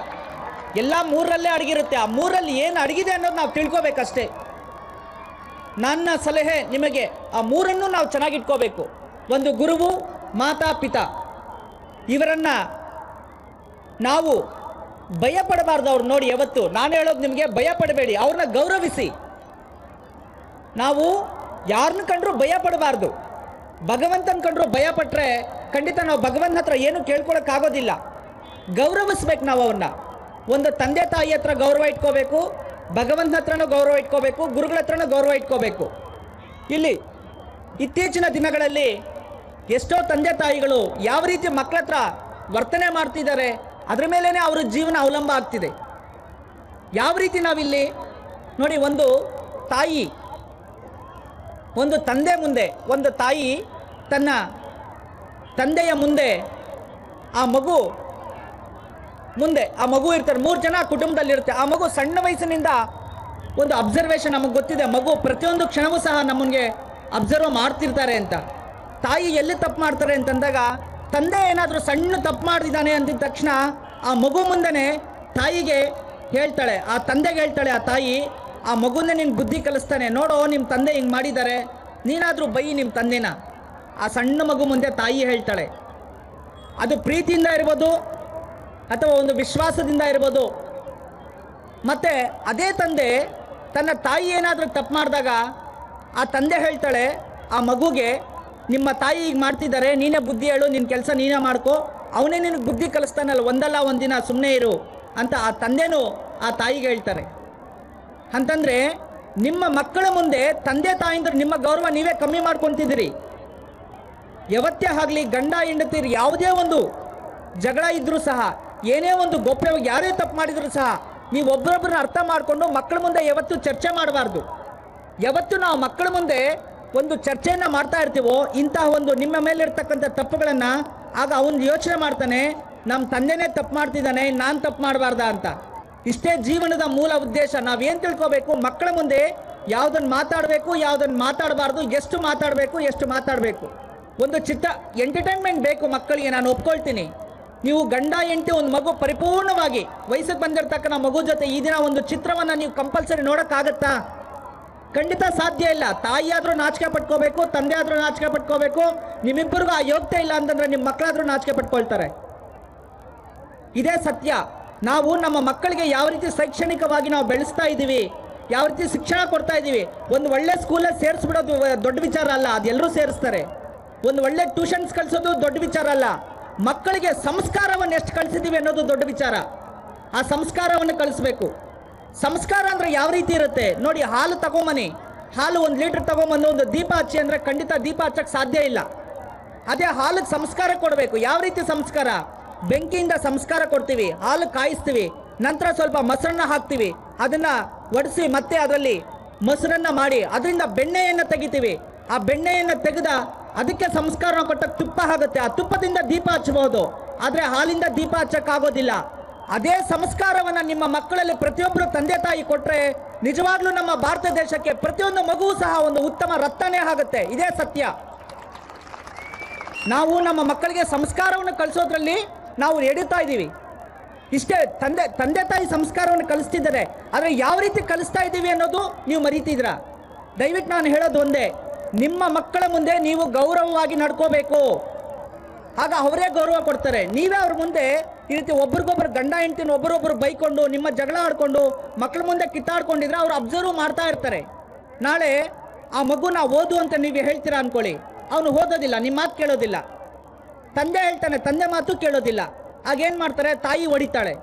ಎಲ್ಲ 3ರಲ್ಲೇ ಅಡಗಿರುತ್ತೆ. ಆ 3ರಲ್ಲಿ ಏನು ಅಡಗಿದೆ ಅನ್ನೋದು ನಾವು ತಿಳ್ಕೊಬೇಕಷ್ಟೇ. ನನ್ನ ಸಲಹೆ ನಿಮಗೆ, ಆ 3ಅನ್ನೂ ನಾವು ಚೆನ್ನಾಗಿಟ್ಕೋಬೇಕು. ಒಂದು ಗುರುವು, ಮಾತಾ ಪಿತಾ, ಇವರನ್ನು ನಾವು ಭಯ ಪಡಬಾರ್ದು. ಅವ್ರು ನೋಡಿ, ಯಾವತ್ತು ನಾನು ಹೇಳೋದು ನಿಮಗೆ, ಭಯ ಪಡಬೇಡಿ, ಅವ್ರನ್ನ ಗೌರವಿಸಿ. ನಾವು ಯಾರನ್ನ ಕಂಡ್ರೂ ಭಯ ಪಡಬಾರ್ದು. ಭಗವಂತನ ಕಂಡ್ರೂ ಭಯ ಪಟ್ಟರೆ ಖಂಡಿತ ನಾವು ಭಗವಂತನ ಹತ್ರ ಏನು ಕೇಳ್ಕೊಳಕ್ಕಾಗೋದಿಲ್ಲ. ಗೌರವಿಸ್ಬೇಕು ನಾವು ಅವ್ರನ್ನ. ಒಂದು ತಂದೆ ತಾಯಿ ಹತ್ರ ಗೌರವ ಇಟ್ಕೋಬೇಕು, ಭಗವಂತನ ಹತ್ರನೂ ಗೌರವ ಇಟ್ಕೋಬೇಕು, ಗುರುಗಳ ಹತ್ರನೂ ಗೌರವ ಇಟ್ಕೋಬೇಕು. ಇಲ್ಲಿ ಇತ್ತೀಚಿನ ದಿನಗಳಲ್ಲಿ ಎಷ್ಟೋ ತಂದೆ ತಾಯಿಗಳು ಯಾವ ರೀತಿ ಮಕ್ಕಳ ಹತ್ರ ವರ್ತನೆ ಮಾಡ್ತಿದ್ದಾರೆ, ಅದ್ರ ಮೇಲೇ ಅವರ ಜೀವನ ಅವಲಂಬ ಆಗ್ತಿದೆ. ಯಾವ ರೀತಿ ನಾವಿಲ್ಲಿ ನೋಡಿ, ಒಂದು ತಾಯಿ ಒಂದು ತಂದೆ ಮುಂದೆ, ಒಂದು ತಾಯಿ ತನ್ನ ತಂದೆಯ ಮುಂದೆ ಆ ಮಗು ಮುಂದೆ ಆ ಮಗು ಇರ್ತಾರೆ. 3 ಜನ ಕುಟುಂಬದಲ್ಲಿರುತ್ತೆ. ಆ ಮಗು ಸಣ್ಣ ವಯಸ್ಸಿನಿಂದ ಒಂದು ಅಬ್ಸರ್ವೇಷನ್ ನಮಗೆ ಗೊತ್ತಿದೆ. ಮಗು ಪ್ರತಿಯೊಂದು ಕ್ಷಣವೂ ಸಹ ನಮಗೆ ಅಬ್ಸರ್ವ್ ಮಾಡ್ತಿರ್ತಾರೆ ಅಂತ. ತಾಯಿ ಎಲ್ಲಿ ತಪ್ಪು ಮಾಡ್ತಾರೆ ಅಂತಂದಾಗ, ತಂದೆ ಏನಾದರೂ ಸಣ್ಣ ತಪ್ಪು ಮಾಡಿದ್ದಾನೆ ಅಂದಿದ ತಕ್ಷಣ ಆ ಮಗು ಮುಂದೆನೇ ತಾಯಿಗೆ ಹೇಳ್ತಾಳೆ, ಆ ತಂದೆಗೆ ಹೇಳ್ತಾಳೆ ಆ ತಾಯಿ, ಆ ಮಗುನೇ ನಿನ್ನ ಬುದ್ಧಿ ಕಲಿಸ್ತಾನೆ. ನೋಡೋ ನಿಮ್ಮ ತಂದೆ ಹಿಂಗೆ ಮಾಡಿದ್ದಾರೆ, ನೀನಾದರೂ ಬೈ ನಿಮ್ಮ ತಂದೆನ. ಆ ಸಣ್ಣ ಮಗು ಮುಂದೆ ತಾಯಿ ಹೇಳ್ತಾಳೆ. ಅದು ಪ್ರೀತಿಯಿಂದ ಇರ್ಬೋದು ಅಥವಾ ಒಂದು ವಿಶ್ವಾಸದಿಂದ ಇರ್ಬೋದು. ಮತ್ತು ಅದೇ ತಂದೆ ತನ್ನ ತಾಯಿ ಏನಾದರೂ ತಪ್ಪು ಮಾಡಿದಾಗ ಆ ತಂದೆ ಹೇಳ್ತಾಳೆ ಆ ಮಗುಗೆ, ನಿಮ್ಮ ತಾಯಿ ಈಗ ಮಾಡ್ತಿದ್ದಾರೆ, ನೀನೇ ಬುದ್ಧಿ ಹೇಳು, ನಿನ್ನ ಕೆಲಸ ನೀನೇ ಮಾಡ್ಕೋ, ಅವನೇ ನಿನಗೆ ಬುದ್ಧಿ ಕಲಿಸ್ತಾನಲ್ಲ, ಒಂದಲ್ಲ ಒಂದಿನ ಸುಮ್ಮನೆ ಇರು ಅಂತ ಆ ತಂದೆನೂ ಆ ತಾಯಿಗೆ ಹೇಳ್ತಾರೆ. ಅಂತಂದರೆ ನಿಮ್ಮ ಮಕ್ಕಳ ಮುಂದೆ ತಂದೆ ತಾಯಿಂದ್ರೆ ನಿಮ್ಮ ಗೌರವ ನೀವೇ ಕಮ್ಮಿ ಮಾಡ್ಕೊತಿದ್ದೀರಿ. ಯಾವತ್ತೇ ಆಗಲಿ ಗಂಡ ಹೆಂಡತಿರು ಯಾವುದೇ ಒಂದು ಜಗಳ ಇದ್ದರೂ ಸಹ, ಏನೇ ಒಂದು ಗೋಪ್ಯವಾಗಿ ಯಾರೇ ತಪ್ಪು ಮಾಡಿದರೂ ಸಹ ನೀವು ಒಬ್ಬರೊಬ್ಬರನ್ನ ಅರ್ಥ ಮಾಡಿಕೊಂಡು ಮಕ್ಕಳ ಮುಂದೆ ಯಾವತ್ತೂ ಚರ್ಚೆ ಮಾಡಬಾರ್ದು. ಯಾವತ್ತೂ ನಾವು ಮಕ್ಕಳ ಮುಂದೆ ಒಂದು ಚರ್ಚೆಯನ್ನು ಮಾಡ್ತಾ ಇರ್ತೀವೋ ಇಂತಹ ಒಂದು ನಿಮ್ಮ ಮೇಲೆ ಇರ್ತಕ್ಕಂಥ ತಪ್ಪುಗಳನ್ನು, ಆಗ ಅವನು ಯೋಚನೆ ಮಾಡ್ತಾನೆ, ನಮ್ಮ ತಂದೆನೇ ತಪ್ಪು ಮಾಡ್ತಿದ್ದಾನೆ, ನಾನು ತಪ್ಪು ಮಾಡಬಾರ್ದಾ ಅಂತ. ಇಷ್ಟೇ ಜೀವನದ ಮೂಲ ಉದ್ದೇಶ. ನಾವೇನು ತಿಳ್ಕೋಬೇಕು, ಮಕ್ಕಳ ಮುಂದೆ ಯಾವುದನ್ನು ಮಾತಾಡಬೇಕು, ಯಾವುದನ್ನು ಮಾತಾಡಬಾರ್ದು, ಎಷ್ಟು ಮಾತಾಡಬೇಕು, ಎಷ್ಟು ಮಾತಾಡಬೇಕು. ಒಂದು ಎಂಟರ್ಟೈನ್ಮೆಂಟ್ ಬೇಕು ಮಕ್ಕಳಿಗೆ, ನಾನು ಒಪ್ಕೊಳ್ತೀನಿ. ನೀವು ಗಂಡ ಹೆಂಡತಿ ಒಂದು ಮಗು ಪರಿಪೂರ್ಣವಾಗಿ ವಯಸ್ಸಿಗೆ ಬಂದಿರತಕ್ಕಂಥ ಮಗು ಜೊತೆ ಈ ದಿನ ಒಂದು ಚಿತ್ರವನ್ನು ನೀವು ಕಂಪಲ್ಸರಿ ನೋಡೋಕ್ಕಾಗತ್ತಾ? ಖಂಡಿತ ಸಾಧ್ಯ ಇಲ್ಲ. ತಾಯಿ ಆದರೂ ನಾಚಿಕೆ ಪಟ್ಕೋಬೇಕು, ತಂದೆ ಆದರೂ ನಾಚಿಕೆ ಪಟ್ಕೋಬೇಕು. ನಿಮ್ಮಿಬ್ಬರಿಗೂ ಆ ಯೋಗ್ಯತೆ ಇಲ್ಲ ಅಂತಂದರೆ ನಿಮ್ಮ ಮಕ್ಕಳಾದರೂ ನಾಚಿಕೆ ಪಟ್ಕೊಳ್ತಾರೆ. ಇದೇ ಸತ್ಯ. ನಾವು ನಮ್ಮ ಮಕ್ಕಳಿಗೆ ಯಾವ ರೀತಿ ಶೈಕ್ಷಣಿಕವಾಗಿ ನಾವು ಬೆಳೆಸ್ತಾ ಇದ್ದೀವಿ, ಯಾವ ರೀತಿ ಶಿಕ್ಷಣ ಕೊಡ್ತಾ ಇದ್ದೀವಿ. ಒಂದು ಒಳ್ಳೆ ಸ್ಕೂಲಲ್ಲಿ ಸೇರಿಸ್ಬಿಡೋದು ದೊಡ್ಡ ವಿಚಾರ ಅಲ್ಲ, ಅದೆಲ್ಲರೂ ಸೇರಿಸ್ತಾರೆ. ಒಂದು ಒಳ್ಳೆ ಟ್ಯೂಷನ್ಸ್ ಕಳಿಸೋದು ದೊಡ್ಡ ವಿಚಾರ ಅಲ್ಲ. ಮಕ್ಕಳಿಗೆ ಸಂಸ್ಕಾರವನ್ನು ಎಷ್ಟು ಕಳಿಸಿದ್ದೀವಿ ಅನ್ನೋದು ದೊಡ್ಡ ವಿಚಾರ. ಆ ಸಂಸ್ಕಾರವನ್ನು ಕಳಿಸ್ಬೇಕು. ಸಂಸ್ಕಾರ ಅಂದರೆ ಯಾವ ರೀತಿ ಇರುತ್ತೆ ನೋಡಿ. ಹಾಲು ತಗೊಂಬನ್ನಿ, ಹಾಲು 1 ಲೀಟ್ರ್ ತಗೊಂಬಂದು ಒಂದು ದೀಪ ಹಚ್ಚಿ ಅಂದರೆ ಖಂಡಿತ ದೀಪ ಹಚ್ಚಕ್ಕೆ ಸಾಧ್ಯ ಇಲ್ಲ. ಅದೇ ಹಾಲಿಗೆ ಸಂಸ್ಕಾರ ಕೊಡಬೇಕು. ಯಾವ ರೀತಿ ಸಂಸ್ಕಾರ? ಬೆಂಕಿಯಿಂದ ಸಂಸ್ಕಾರ ಕೊಡ್ತೀವಿ, ಹಾಲು ಕಾಯಿಸ್ತೀವಿ, ನಂತರ ಸ್ವಲ್ಪ ಮೊಸರನ್ನ ಹಾಕ್ತೀವಿ, ಅದನ್ನು ಒಡಿಸಿ ಮತ್ತೆ ಅದರಲ್ಲಿ ಮೊಸರನ್ನ ಮಾಡಿ ಅದರಿಂದ ಬೆಣ್ಣೆಯನ್ನು ತೆಗಿತೀವಿ. ಆ ಬೆಣ್ಣೆಯನ್ನು ತೆಗೆದ ಅದಕ್ಕೆ ಸಂಸ್ಕಾರ ಕೊಟ್ಟ ತುಪ್ಪ ಆಗುತ್ತೆ. ಆ ತುಪ್ಪದಿಂದ ದೀಪ ಹಚ್ಚಬಹುದು, ಆದರೆ ಹಾಲಿಂದ ದೀಪ ಹಚ್ಚಕ್ಕಾಗೋದಿಲ್ಲ. ಅದೇ ಸಂಸ್ಕಾರವನ್ನು ನಿಮ್ಮ ಮಕ್ಕಳಲ್ಲಿ ಪ್ರತಿಯೊಬ್ಬರು ತಂದೆ ತಾಯಿ ಕೊಟ್ಟರೆ ನಿಜವಾಗ್ಲೂ ನಮ್ಮ ಭಾರತ ದೇಶಕ್ಕೆ ಪ್ರತಿಯೊಂದು ಮಗುವು ಸಹ ಒಂದು ಉತ್ತಮ ರತ್ನನೇ ಆಗುತ್ತೆ. ಇದೇ ಸತ್ಯ. ನಾವು ನಮ್ಮ ಮಕ್ಕಳಿಗೆ ಸಂಸ್ಕಾರವನ್ನು ಕಲಿಸೋದ್ರಲ್ಲಿ ನಾವು ಎಡುತ್ತಾ ಇದ್ದೀವಿ. ಇಷ್ಟೇ, ತಂದೆ ತಾಯಿ ಸಂಸ್ಕಾರವನ್ನು ಕಲಿಸ್ತಿದ್ದಾರೆ, ಆದರೆ ಯಾವ ರೀತಿ ಕಲಿಸ್ತಾ ಇದ್ದೀವಿ ಅನ್ನೋದು ನೀವು ಮರೀತಿದ್ದೀರಾ. ದಯವಿಟ್ಟು ನಾನು ಹೇಳೋದು ಒಂದೇ, ನಿಮ್ಮ ಮಕ್ಕಳ ಮುಂದೆ ನೀವು ಗೌರವವಾಗಿ ನಡ್ಕೋಬೇಕು. ಆಗ ಅವರೇ ಗೌರವ ಕೊಡ್ತಾರೆ. ನೀವೇ ಅವ್ರ ಮುಂದೆ ಈ ರೀತಿ ಒಬ್ರಿಗೊಬ್ರು ಗಂಡ ಹೆಂಡ್ತಿನ ಒಬ್ಬರೊಬ್ಬರು ಬೈಕೊಂಡು ನಿಮ್ಮ ಜಗಳ ಆಡ್ಕೊಂಡು ಮಕ್ಕಳ ಮುಂದೆ ಕಿತ್ತಾಡ್ಕೊಂಡಿದ್ರೆ ಅವ್ರು ಅಬ್ಸರ್ವ್ ಮಾಡ್ತಾ ಇರ್ತಾರೆ. ನಾಳೆ ಆ ಮಗುನ ಓದು ಅಂತ ನೀವು ಹೇಳ್ತೀರಾ ಅಂದ್ಕೊಳ್ಳಿ, ಅವನು ಓದೋದಿಲ್ಲ, ನಿಮ್ಮ ಮಾತು ಕೇಳೋದಿಲ್ಲ. ತಂದೆ ಹೇಳ್ತಾನೆ, ತಂದೆ ಮಾತು ಕೇಳೋದಿಲ್ಲ. ಆಗೇನು ಮಾಡ್ತಾರೆ, ತಾಯಿ ಹೊಡಿತಾಳೆ,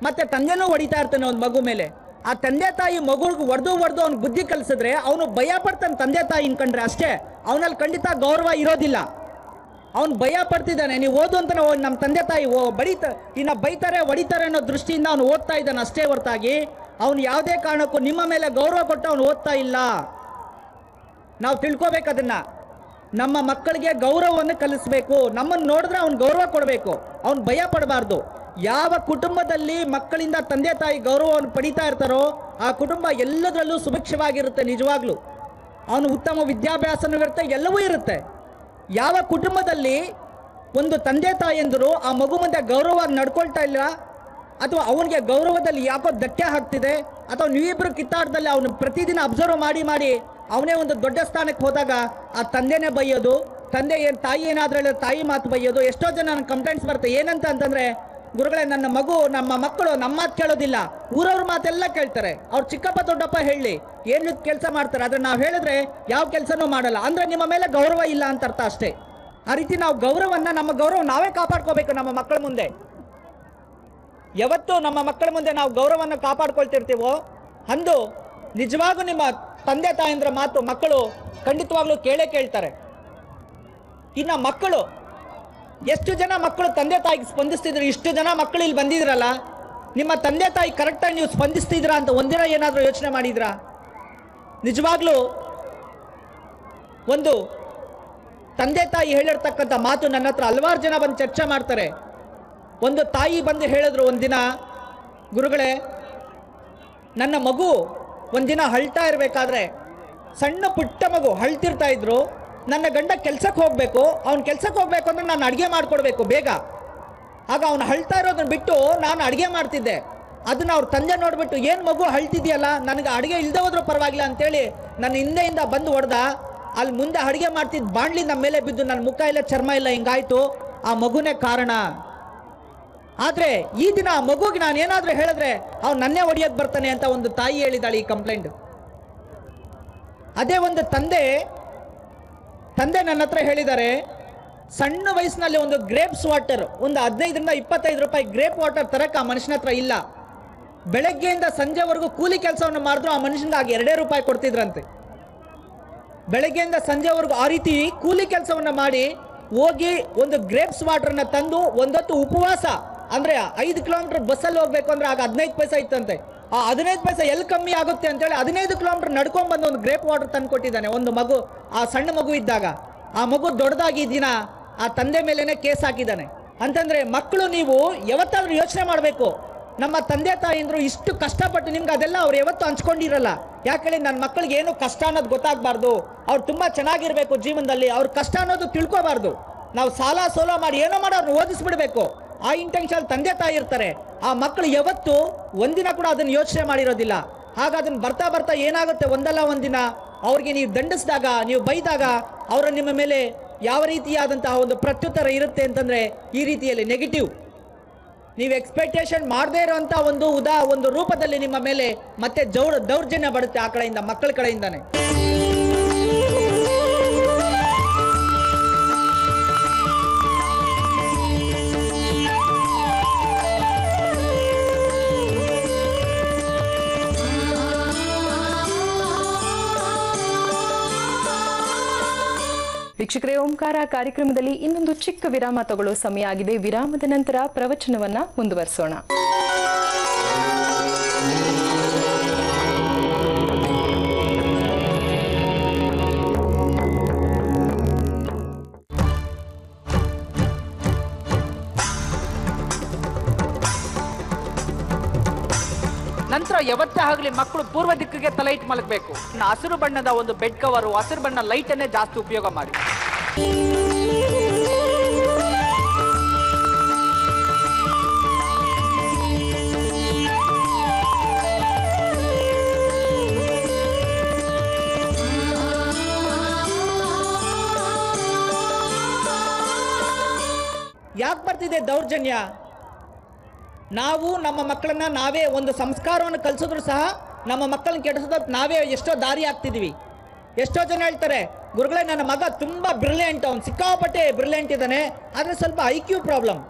ಮತ್ತೆ ತಂದೆನೂ ಹೊಡಿತಾ ಇರ್ತಾನೆ ಒಂದು ಮಗು ಮೇಲೆ. ಆ ತಂದೆ ತಾಯಿ ಮಗುಗೆ ಹೊಡೆದು ಅವ್ನು ಬುದ್ಧಿ ಕಲಿಸಿದ್ರೆ ಅವನು ಭಯ ಪಡ್ತಾನೆ. ತಂದೆ ತಾಯಿ ಕಂಡ್ರೆ ಅಷ್ಟೇ, ಅವನಲ್ಲಿ ಖಂಡಿತ ಗೌರವ ಇರೋದಿಲ್ಲ. ಅವನು ಭಯ ಪಡ್ತಿದ್ದಾನೆ, ನೀವು ಓದು ಅಂತ ನಮ್ಮ ತಂದೆ ತಾಯಿ ಇನ್ನು ಬೈತಾರೆ ಹೊಡಿತಾರೆ ಅನ್ನೋ ದೃಷ್ಟಿಯಿಂದ ಅವನು ಓದ್ತಾ ಇದ್ದಾನೆ ಅಷ್ಟೇ ಹೊರತಾಗಿ ಅವನು ಯಾವುದೇ ಕಾರಣಕ್ಕೂ ನಿಮ್ಮ ಮೇಲೆ ಗೌರವ ಕೊಟ್ಟು ಅವನು ಓದ್ತಾ ಇಲ್ಲ. ನಾವು ತಿಳ್ಕೋಬೇಕು ಅದನ್ನು. ನಮ್ಮ ಮಕ್ಕಳಿಗೆ ಗೌರವವನ್ನು ಕಲಿಸ್ಬೇಕು. ನಮ್ಮನ್ನು ನೋಡಿದ್ರೆ ಅವ್ನು ಗೌರವ ಕೊಡಬೇಕು, ಅವ್ನು ಭಯ ಪಡಬಾರ್ದು. ಯಾವ ಕುಟುಂಬದಲ್ಲಿ ಮಕ್ಕಳಿಂದ ತಂದೆ ತಾಯಿ ಗೌರವವನ್ನು ಪಡಿತಾ ಇರ್ತಾರೋ ಆ ಕುಟುಂಬ ಎಲ್ಲದರಲ್ಲೂ ಸುಭಿಕ್ಷವಾಗಿರುತ್ತೆ. ನಿಜವಾಗ್ಲೂ ಅವನು ಉತ್ತಮ ವಿದ್ಯಾಭ್ಯಾಸನೂ ಇರುತ್ತೆ, ಎಲ್ಲವೂ ಇರುತ್ತೆ. ಯಾವ ಕುಟುಂಬದಲ್ಲಿ ಒಂದು ತಂದೆ ತಾಯಿಯಂದರು ಆ ಮಗು ಮುಂದೆ ಗೌರವವಾಗಿ ನಡ್ಕೊಳ್ತಾ ಇಲ್ಲ, ಅಥವಾ ಅವನಿಗೆ ಗೌರವದಲ್ಲಿ ಯಾಕೋ ಧಕ್ಕೆ ಆಗ್ತಿದೆ, ಅಥವಾ ನೀವಿಬ್ಬರು ಕಿತ್ತಾಟದಲ್ಲಿ ಅವನು ಪ್ರತಿದಿನ ಅಬ್ಸರ್ವ್ ಮಾಡಿ ಅವನೇ ಒಂದು ದೊಡ್ಡ ಸ್ಥಾನಕ್ಕೆ ಹೋದಾಗ ಆ ತಂದೆನೇ ಬೈಯೋದು, ತಾಯಿ ಏನಾದ್ರೂ ತಾಯಿ ಮಾತು ಬೈಯೋದು. ಎಷ್ಟೋ ಜನ ನನಗೆ ಕಂಪ್ಲೇಂಟ್ಸ್ ಬರುತ್ತೆ. ಏನಂತ ಅಂತಂದರೆ, ಗುರುಗಳೇ ನಮ್ಮ ಮಕ್ಕಳು ನಮ್ಮ ಮಾತು ಕೇಳೋದಿಲ್ಲ, ಊರವ್ರ ಮಾತೆಲ್ಲ ಕೇಳ್ತಾರೆ. ಅವ್ರು ಚಿಕ್ಕಪ್ಪ ದೊಡ್ಡಪ್ಪ ಹೇಳಿ ಏನು ಕೆಲಸ ಮಾಡ್ತಾರೆ, ಆದರೆ ನಾವು ಹೇಳಿದ್ರೆ ಯಾವ ಕೆಲಸನೂ ಮಾಡಲ್ಲ ಅಂದರೆ ನಿಮ್ಮ ಮೇಲೆ ಗೌರವ ಇಲ್ಲ ಅಂತ ಅರ್ಥ ಅಷ್ಟೇ. ಆ ರೀತಿ ನಾವು ನಮ್ಮ ಗೌರವ ನಾವೇ ಕಾಪಾಡ್ಕೋಬೇಕು. ನಮ್ಮ ಮಕ್ಕಳ ಮುಂದೆ ಯಾವತ್ತು ನಮ್ಮ ಮಕ್ಕಳ ಮುಂದೆ ನಾವು ಗೌರವವನ್ನು ಕಾಪಾಡ್ಕೊಳ್ತಿರ್ತೀವೋ ಅಂದು ನಿಜವಾಗೂ ನಿಮ್ಮ ತಂದೆ ತಾಯಂದ್ರ ಮಾತು ಮಕ್ಕಳು ಖಂಡಿತವಾಗ್ಲೂ ಕೇಳ್ತಾರೆ. ಇನ್ನು ಮಕ್ಕಳು ಎಷ್ಟು ಜನ ಮಕ್ಕಳು ತಂದೆ ತಾಯಿಗೆ ಸ್ಪಂದಿಸ್ತಿದ್ರು, ಇಷ್ಟು ಜನ ಮಕ್ಕಳು ಇಲ್ಲಿ ಬಂದಿದ್ರಲ್ಲ, ನಿಮ್ಮ ತಂದೆ ತಾಯಿ ಕರೆಕ್ಟಾಗಿ ನೀವು ಸ್ಪಂದಿಸ್ತಿದ್ರಾ ಅಂತ ಒಂದಿನ ಏನಾದರೂ ಯೋಚನೆ ಮಾಡಿದ್ರಾ? ನಿಜವಾಗ್ಲೂ ಒಂದು ತಂದೆ ತಾಯಿ ಹೇಳಿರ್ತಕ್ಕಂಥ ಮಾತು ನನ್ನ ಹತ್ರ ಹಲವಾರು ಜನ ಬಂದು ಚರ್ಚೆ ಮಾಡ್ತಾರೆ. ಒಂದು ತಾಯಿ ಬಂದು ಹೇಳಿದ್ರು ಒಂದಿನ, ಗುರುಗಳೇ ನನ್ನ ಮಗು ಒಂದಿನ ಅಳ್ತಾ ಇರಬೇಕಾದ್ರೆ, ಸಣ್ಣ ಪುಟ್ಟ ಮಗು ಅಳ್ತಿರ್ತಾ ಇದ್ರು, ನನ್ನ ಗಂಡ ಕೆಲ್ಸಕ್ಕೆ ಹೋಗಬೇಕು, ಅವ್ನು ಕೆಲ್ಸಕ್ಕೆ ಹೋಗ್ಬೇಕು ಅಂದರೆ ನಾನು ಅಡುಗೆ ಮಾಡಿಕೊಡ್ಬೇಕು ಬೇಗ. ಆಗ ಅವನು ಅಳ್ತಾ ಇರೋದನ್ನ ಬಿಟ್ಟು ನಾನು ಅಡುಗೆ ಮಾಡ್ತಿದ್ದೆ. ಅದನ್ನ ಅವ್ರ ತಂದೆ ನೋಡ್ಬಿಟ್ಟು ಏನು ಮಗು ಅಳ್ತಿದ್ಯಲ್ಲ, ನನಗೆ ಅಡುಗೆ ಇಲ್ಲದೆ ಹೋದ್ರೂ ಪರವಾಗಿಲ್ಲ ಅಂತೇಳಿ ನನ್ನ ಹಿಂದೆಯಿಂದ ಬಂದು ಹೊಡೆದ. ಅಲ್ಲಿ ಮುಂದೆ ಅಡುಗೆ ಮಾಡ್ತಿದ್ದ ಬಾಣ್ಲಿ ನಮ್ಮ ಮೇಲೆ ಬಿದ್ದು ನನ್ನ ಮುಖ ಇಲ್ಲ ಚರ್ಮ ಇಲ್ಲ ಹಿಂಗಾಯ್ತು. ಆ ಮಗುನೇ ಕಾರಣ. ಆದರೆ ಈ ದಿನ ಆ ಮಗುಗೆ ನಾನು ಏನಾದರೂ ಹೇಳಿದ್ರೆ ಅವ್ನು ನನ್ನೇ ಹೊಡಿಯೋಕ್ಕೆ ಬರ್ತಾನೆ ಅಂತ ಒಂದು ತಾಯಿ ಹೇಳಿದಾಳೆ ಈ ಕಂಪ್ಲೇಂಟ್. ಅದೇ ಒಂದು ತಂದೆ ನನ್ನ ಹತ್ರ ಹೇಳಿದ್ದಾರೆ, ಸಣ್ಣ ವಯಸ್ಸಿನಲ್ಲಿ ಒಂದು ಗ್ರೇಪ್ಸ್ ವಾಟರ್, ಒಂದು 15ರಿಂದ 25 ರೂಪಾಯಿ ಗ್ರೇಪ್ ವಾಟರ್ ತರಕ್ಕೆ ಆ ಮನುಷ್ಯನ ಹತ್ರ ಇಲ್ಲ. ಬೆಳಗ್ಗೆಯಿಂದ ಸಂಜೆವರೆಗೂ ಕೂಲಿ ಕೆಲಸವನ್ನು ಮಾಡಿದ್ರು ಆ ಮನುಷ್ಯನಿಗೆ ಆಗ 2 ರೂಪಾಯಿ ಕೊಡ್ತಿದ್ರಂತೆ. ಬೆಳಗ್ಗೆಯಿಂದ ಸಂಜೆವರೆಗೂ ಆ ರೀತಿ ಕೂಲಿ ಕೆಲಸವನ್ನು ಮಾಡಿ ಹೋಗಿ ಒಂದು ಗ್ರೇಪ್ಸ್ ವಾಟರ್ನ ತಂದು ಒಂದೊತ್ತು ಉಪವಾಸ, ಅಂದರೆ 5 ಕಿಲೋಮೀಟರ್ ಬಸ್ಸಲ್ಲಿ ಹೋಗ್ಬೇಕು ಅಂದ್ರೆ ಆಗ 15 ಪೈಸೆ ಇತ್ತಂತೆ. ಆ 15 ಪೈಸೆ ಎಲ್ಲಿ ಕಮ್ಮಿ ಆಗುತ್ತೆ ಅಂತೇಳಿ 15 ಕಿಲೋಮೀಟರ್ ನಡ್ಕೊಂಡ್ ಬಂದು ಒಂದು ಗ್ರೇಪ್ ವಾಟರ್ ತಂದು ಕೊಟ್ಟಿದ್ದಾನೆ. ಒಂದು ಮಗು, ಆ ಸಣ್ಣ ಮಗು ಇದ್ದಾಗ. ಆ ಮಗು ದೊಡ್ಡದಾಗಿ ದಿನ ಆ ತಂದೆ ಮೇಲೇನೆ ಕೇಸ್ ಹಾಕಿದ್ದಾನೆ. ಅಂತಂದ್ರೆ ಮಕ್ಕಳು, ನೀವು ಯಾವತ್ತಾದ್ರೂ ಯೋಚನೆ ಮಾಡಬೇಕು, ನಮ್ಮ ತಂದೆ ತಾಯಿಂದ್ರು ಇಷ್ಟು ಕಷ್ಟಪಟ್ಟು ನಿಮ್ಗೆ ಅದೆಲ್ಲ ಅವ್ರು ಯಾವತ್ತೂ ಹಂಚ್ಕೊಂಡಿರಲ್ಲ. ಯಾಕೇಳಿ ನನ್ನ ಮಕ್ಕಳಿಗೆ ಏನು ಕಷ್ಟ ಅನ್ನೋದು ಗೊತ್ತಾಗಬಾರ್ದು, ಅವ್ರು ತುಂಬಾ ಚೆನ್ನಾಗಿರ್ಬೇಕು ಜೀವನದಲ್ಲಿ, ಅವ್ರ ಕಷ್ಟ ಅನ್ನೋದು ತಿಳ್ಕೋಬಾರ್ದು. ನಾವು ಸಾಲ ಸೋಲ ಮಾಡಿ ಏನೋ ಮಾಡಿ ಅವ್ರನ್ನ ಓದಿಸ್ಬಿಡ್ಬೇಕು, ಆ ಇಂಟೆನ್ಷನ್ ತಂದೆ ತಾಯಿ ಇರ್ತಾರೆ. ಆ ಮಕ್ಕಳು ಯಾವತ್ತು ಒಂದಿನ ಕೂಡ ಅದನ್ನ ಯೋಚನೆ ಮಾಡಿರೋದಿಲ್ಲ. ಆಗ ಅದನ್ನ ಬರ್ತಾ ಬರ್ತಾ ಏನಾಗುತ್ತೆ, ಒಂದಲ್ಲ ಒಂದಿನ ಅವ್ರಿಗೆ ನೀವು ದಂಡಿಸಿದಾಗ, ನೀವು ಬೈದಾಗ ಅವರ ನಿಮ್ಮ ಮೇಲೆ ಯಾವ ರೀತಿಯಾದಂತಹ ಒಂದು ಪ್ರತ್ಯುತ್ತರ ಇರುತ್ತೆ ಅಂತಂದ್ರೆ ಈ ರೀತಿಯಲ್ಲಿ ನೆಗೆಟಿವ್, ನೀವು ಎಕ್ಸ್ಪೆಕ್ಟೇಷನ್ ಮಾಡದೇ ಇರುವಂತ ಒಂದು ರೂಪದಲ್ಲಿ ನಿಮ್ಮ ಮೇಲೆ ಮತ್ತೆ ದೌರ್ಜನ್ಯ ಬರುತ್ತೆ ಆ ಕಡೆಯಿಂದ, ಮಕ್ಕಳ ಕಡೆಯಿಂದಾನೆ. ವೀಕ್ಷಕರೇ, ಓಂಕಾರ ಕಾರ್ಯಕ್ರಮದಲ್ಲಿ ಇನ್ನೊಂದು ಚಿಕ್ಕ ವಿರಾಮ ತಗೊಳ್ಳೋ ಸಮಯ ಆಗಿದೆ. ವಿರಾಮದ ನಂತರ ಪ್ರವಚನವನ್ನ ಮುಂದುವರಿಸೋಣ. ನಂತರ ಯಾವತ್ತೇ ಆಗಲಿ ಮಕ್ಕಳು ಪೂರ್ವ ದಿಕ್ಕಿಗೆ ತಲೆ ಇಟ್ಟು ಮಲಗಬೇಕು. ಹಸಿರು ಬಣ್ಣದ ಒಂದು ಬೆಡ್ ಕವರು, ಹಸಿರು ಬಣ್ಣ ಲೈಟ್ ಅನ್ನೇ ಜಾಸ್ತಿ ಉಪಯೋಗ ಮಾಡಿ. ಯಾಕೆ ಬರ್ತಿದೆ ದೌರ್ಜನ್ಯ? ನಾವು ನಮ್ಮ ಮಕ್ಕಳನ್ನ ನಾವೇ ಒಂದು ಸಂಸ್ಕಾರವನ್ನು ಕಲಿಸಿದ್ರು ಸಹ ನಮ್ಮ ಮಕ್ಕಳನ್ನ ಕೆಡಿಸೋದಕ್ಕೆ ನಾವೇ ಎಷ್ಟೋ ದಾರಿ ಆಗ್ತಿದೀವಿ. ಎಷ್ಟೋ ಜನ ಹೇಳ್ತಾರೆ, ಗುರುಗಳೇ ನನ್ನ ಮಗ ತುಂಬಾ ಬ್ರಿಲಿಯಂಟ್, ಅವ್ನು ಸಿಕ್ಕಾಪಟ್ಟೆ ಬ್ರಿಲಿಯಂಟ್ ಇದ್ದಾನೆ, ಆದರೆ ಸ್ವಲ್ಪ IQ ಪ್ರಾಬ್ಲಮ್.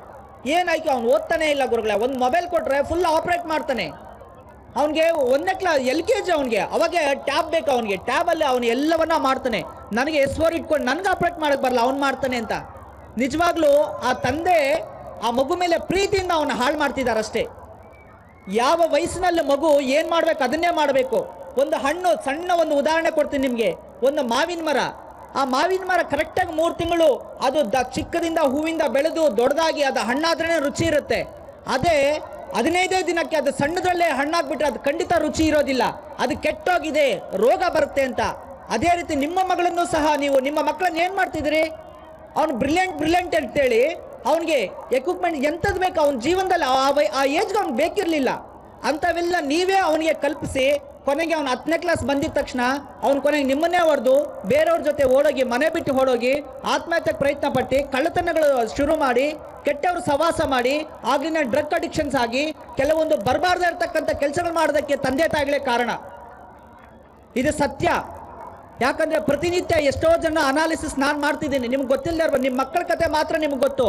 ಏನು IQ? ಅವ್ನು ಓದ್ತಾನೆ ಇಲ್ಲ ಗುರುಗಳೇ. ಒಂದು ಮೊಬೈಲ್ ಕೊಟ್ರೆ ಫುಲ್ ಆಪರೇಟ್ ಮಾಡ್ತಾನೆ. ಅವನಿಗೆ 1ನೇ ಕ್ಲಾಸ್ LKG, ಅವನಿಗೆ ಅವಾಗ ಟ್ಯಾಬ್ ಬೇಕು. ಅವನಿಗೆ ಟ್ಯಾಬಲ್ಲಿ ಅವನು ಎಲ್ಲವನ್ನ ಮಾಡ್ತಾನೆ. ನನಗೆ S4 ಇಟ್ಕೊಂಡು ನನಗೆ ಆಪರೇಟ್ ಮಾಡಕ್ಕೆ ಬರಲ್ಲ, ಅವ್ನು ಮಾಡ್ತಾನೆ ಅಂತ. ನಿಜವಾಗ್ಲೂ ಆ ತಂದೆ ಆ ಮಗು ಮೇಲೆ ಪ್ರೀತಿಯಿಂದ ಅವನ್ನ ಹಾಳು ಮಾಡ್ತಿದ್ದಾರಷ್ಟೇ. ಯಾವ ವಯಸ್ಸಿನಲ್ಲಿ ಮಗು ಏನು ಮಾಡ್ಬೇಕು ಅದನ್ನೇ ಮಾಡಬೇಕು. ಒಂದು ಹಣ್ಣು, ಸಣ್ಣ ಒಂದು ಉದಾಹರಣೆ ಕೊಡ್ತೀನಿ ನಿಮಗೆ. ಒಂದು ಮಾವಿನ ಮರ, ಆ ಮಾವಿನ ಮರ ಕರೆಕ್ಟಾಗಿ 3 ತಿಂಗಳು ಅದು ಚಿಕ್ಕದಿಂದ ಹೂವಿಂದ ಬೆಳೆದು ದೊಡ್ಡದಾಗಿ ಅದು ಹಣ್ಣಾದ್ರೇ ರುಚಿ ಇರುತ್ತೆ. ಅದೇ 15 ದಿನಕ್ಕೆ ಅದು ಸಣ್ಣದ್ರಲ್ಲೇ ಹಣ್ಣಾಗ್ಬಿಟ್ರೆ ಅದು ಖಂಡಿತ ರುಚಿ ಇರೋದಿಲ್ಲ, ಅದು ಕೆಟ್ಟೋಗಿದೆ, ರೋಗ ಬರುತ್ತೆ ಅಂತ. ಅದೇ ರೀತಿ ನಿಮ್ಮ ಮಗಳನ್ನು ಸಹ ನೀವು ನಿಮ್ಮ ಮಕ್ಕಳನ್ನ ಏನು ಮಾಡ್ತಿದ್ದೀರಿ? ಅವನು ಬ್ರಿಲಿಯಂಟ್ ಅಂತೇಳಿ ಅವನಿಗೆ ಎಕ್ವಿಪ್ಮೆಂಟ್ ಎಂಥದ್ದು ಬೇಕು ಅವನ ಜೀವನದಲ್ಲಿ ಆ ಏಜ್ಗೆ ಅವ್ನು ಬೇಕಿರಲಿಲ್ಲ. ಅಂಥವೆಲ್ಲ ನೀವೇ ಅವನಿಗೆ ಕಲ್ಪಿಸಿ ಕೊನೆಗೆ ಅವನು 10ನೇ ಕ್ಲಾಸ್ ಬಂದಿದ ತಕ್ಷಣ ಅವನು ಕೊನೆಗೆ ನಿಮ್ಮನ್ನೇ ಹೊಡೆದು ಬೇರೆಯವ್ರ ಜೊತೆ ಓಡೋಗಿ, ಮನೆ ಬಿಟ್ಟು ಓಡೋಗಿ ಆತ್ಮಹತ್ಯೆಗೆ ಪ್ರಯತ್ನ ಪಟ್ಟು ಕಳ್ಳತನಗಳು ಶುರು ಮಾಡಿ, ಕೆಟ್ಟವರು ಸವಾಸ ಮಾಡಿ, ಆಗ್ಲಿನ ಡ್ರಗ್ ಅಡಿಕ್ಷನ್ಸ್ ಆಗಿ ಕೆಲವೊಂದು ಬರಬಾರ್ದೇ ಇರ್ತಕ್ಕಂಥ ಕೆಲಸಗಳು ಮಾಡೋದಕ್ಕೆ ತಂದೆ ತಾಯಿಗಳೇ ಕಾರಣ. ಇದು ಸತ್ಯ. ಯಾಕಂದ್ರೆ ಪ್ರತಿನಿತ್ಯ ಎಷ್ಟೋ ಜನ ಅನಾಲಿಸಿಸ್ ನಾನು ಮಾಡ್ತಿದ್ದೀನಿ, ನಿಮ್ಗೆ ಗೊತ್ತಿಲ್ಲದೆ ಇರ್ಬೋದು, ನಿಮ್ಮ ಮಕ್ಕಳ ಕತೆ ಮಾತ್ರ ನಿಮ್ಗೆ ಗೊತ್ತು.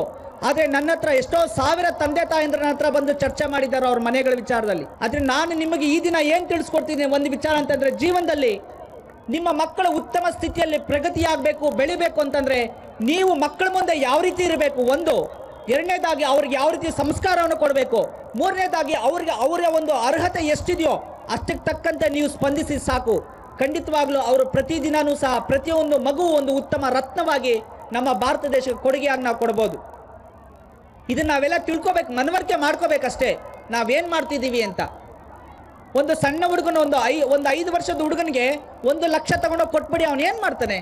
ಆದರೆ ನನ್ನ ಹತ್ರ ಎಷ್ಟೋ ಸಾವಿರ ತಂದೆ ತಾಯಂದ್ರ ಹತ್ರ ಬಂದು ಚರ್ಚೆ ಮಾಡಿದ್ದಾರೆ ಅವ್ರ ಮನೆಗಳ ವಿಚಾರದಲ್ಲಿ. ಆದರೆ ನಾನು ನಿಮಗೆ ಈ ದಿನ ಏನು ತಿಳಿಸ್ಕೊಡ್ತೀನಿ ಒಂದು ವಿಚಾರ ಅಂತಂದ್ರೆ, ಜೀವನದಲ್ಲಿ ನಿಮ್ಮ ಮಕ್ಕಳ ಉತ್ತಮ ಸ್ಥಿತಿಯಲ್ಲಿ ಪ್ರಗತಿಯಾಗಬೇಕು, ಬೆಳಿಬೇಕು ಅಂತಂದ್ರೆ ನೀವು ಮಕ್ಕಳ ಮುಂದೆ ಯಾವ ರೀತಿ ಇರಬೇಕು, ಒಂದು. ಎರಡನೇದಾಗಿ ಅವ್ರಿಗೆ ಯಾವ ರೀತಿ ಸಂಸ್ಕಾರವನ್ನು ಕೊಡಬೇಕು. ಮೂರನೇದಾಗಿ ಅವರ ಒಂದು ಅರ್ಹತೆ ಎಷ್ಟಿದೆಯೋ ಅಷ್ಟಕ್ಕೆ ತಕ್ಕಂತೆ ನೀವು ಸ್ಪಂದಿಸಿ ಸಾಕು. ಖಂಡಿತವಾಗ್ಲೂ ಅವರು ಪ್ರತಿದಿನನೂ ಸಹ ಪ್ರತಿಯೊಂದು ಮಗು ಒಂದು ಉತ್ತಮ ರತ್ನವಾಗಿ ನಮ್ಮ ಭಾರತ ದೇಶಕ್ಕೆ ಕೊಡುಗೆಯಾಗಿ ನಾವು ಕೊಡ್ಬೋದು. ಇದನ್ನ ನಾವೆಲ್ಲ ತಿಳ್ಕೊಬೇಕು, ಮನವರಿಕೆ ಮಾಡ್ಕೋಬೇಕಷ್ಟೇ ನಾವೇನ್ ಮಾಡ್ತಿದ್ದೀವಿ ಅಂತ. ಒಂದು ಸಣ್ಣ ಹುಡುಗನ ಒಂದು 5 ವರ್ಷದ ಹುಡುಗನಿಗೆ 1 ಲಕ್ಷ ತಗೊಂಡೋಗಿ ಕೊಟ್ಬಿಡಿ, ಅವನು ಏನು ಮಾಡ್ತಾನೆ?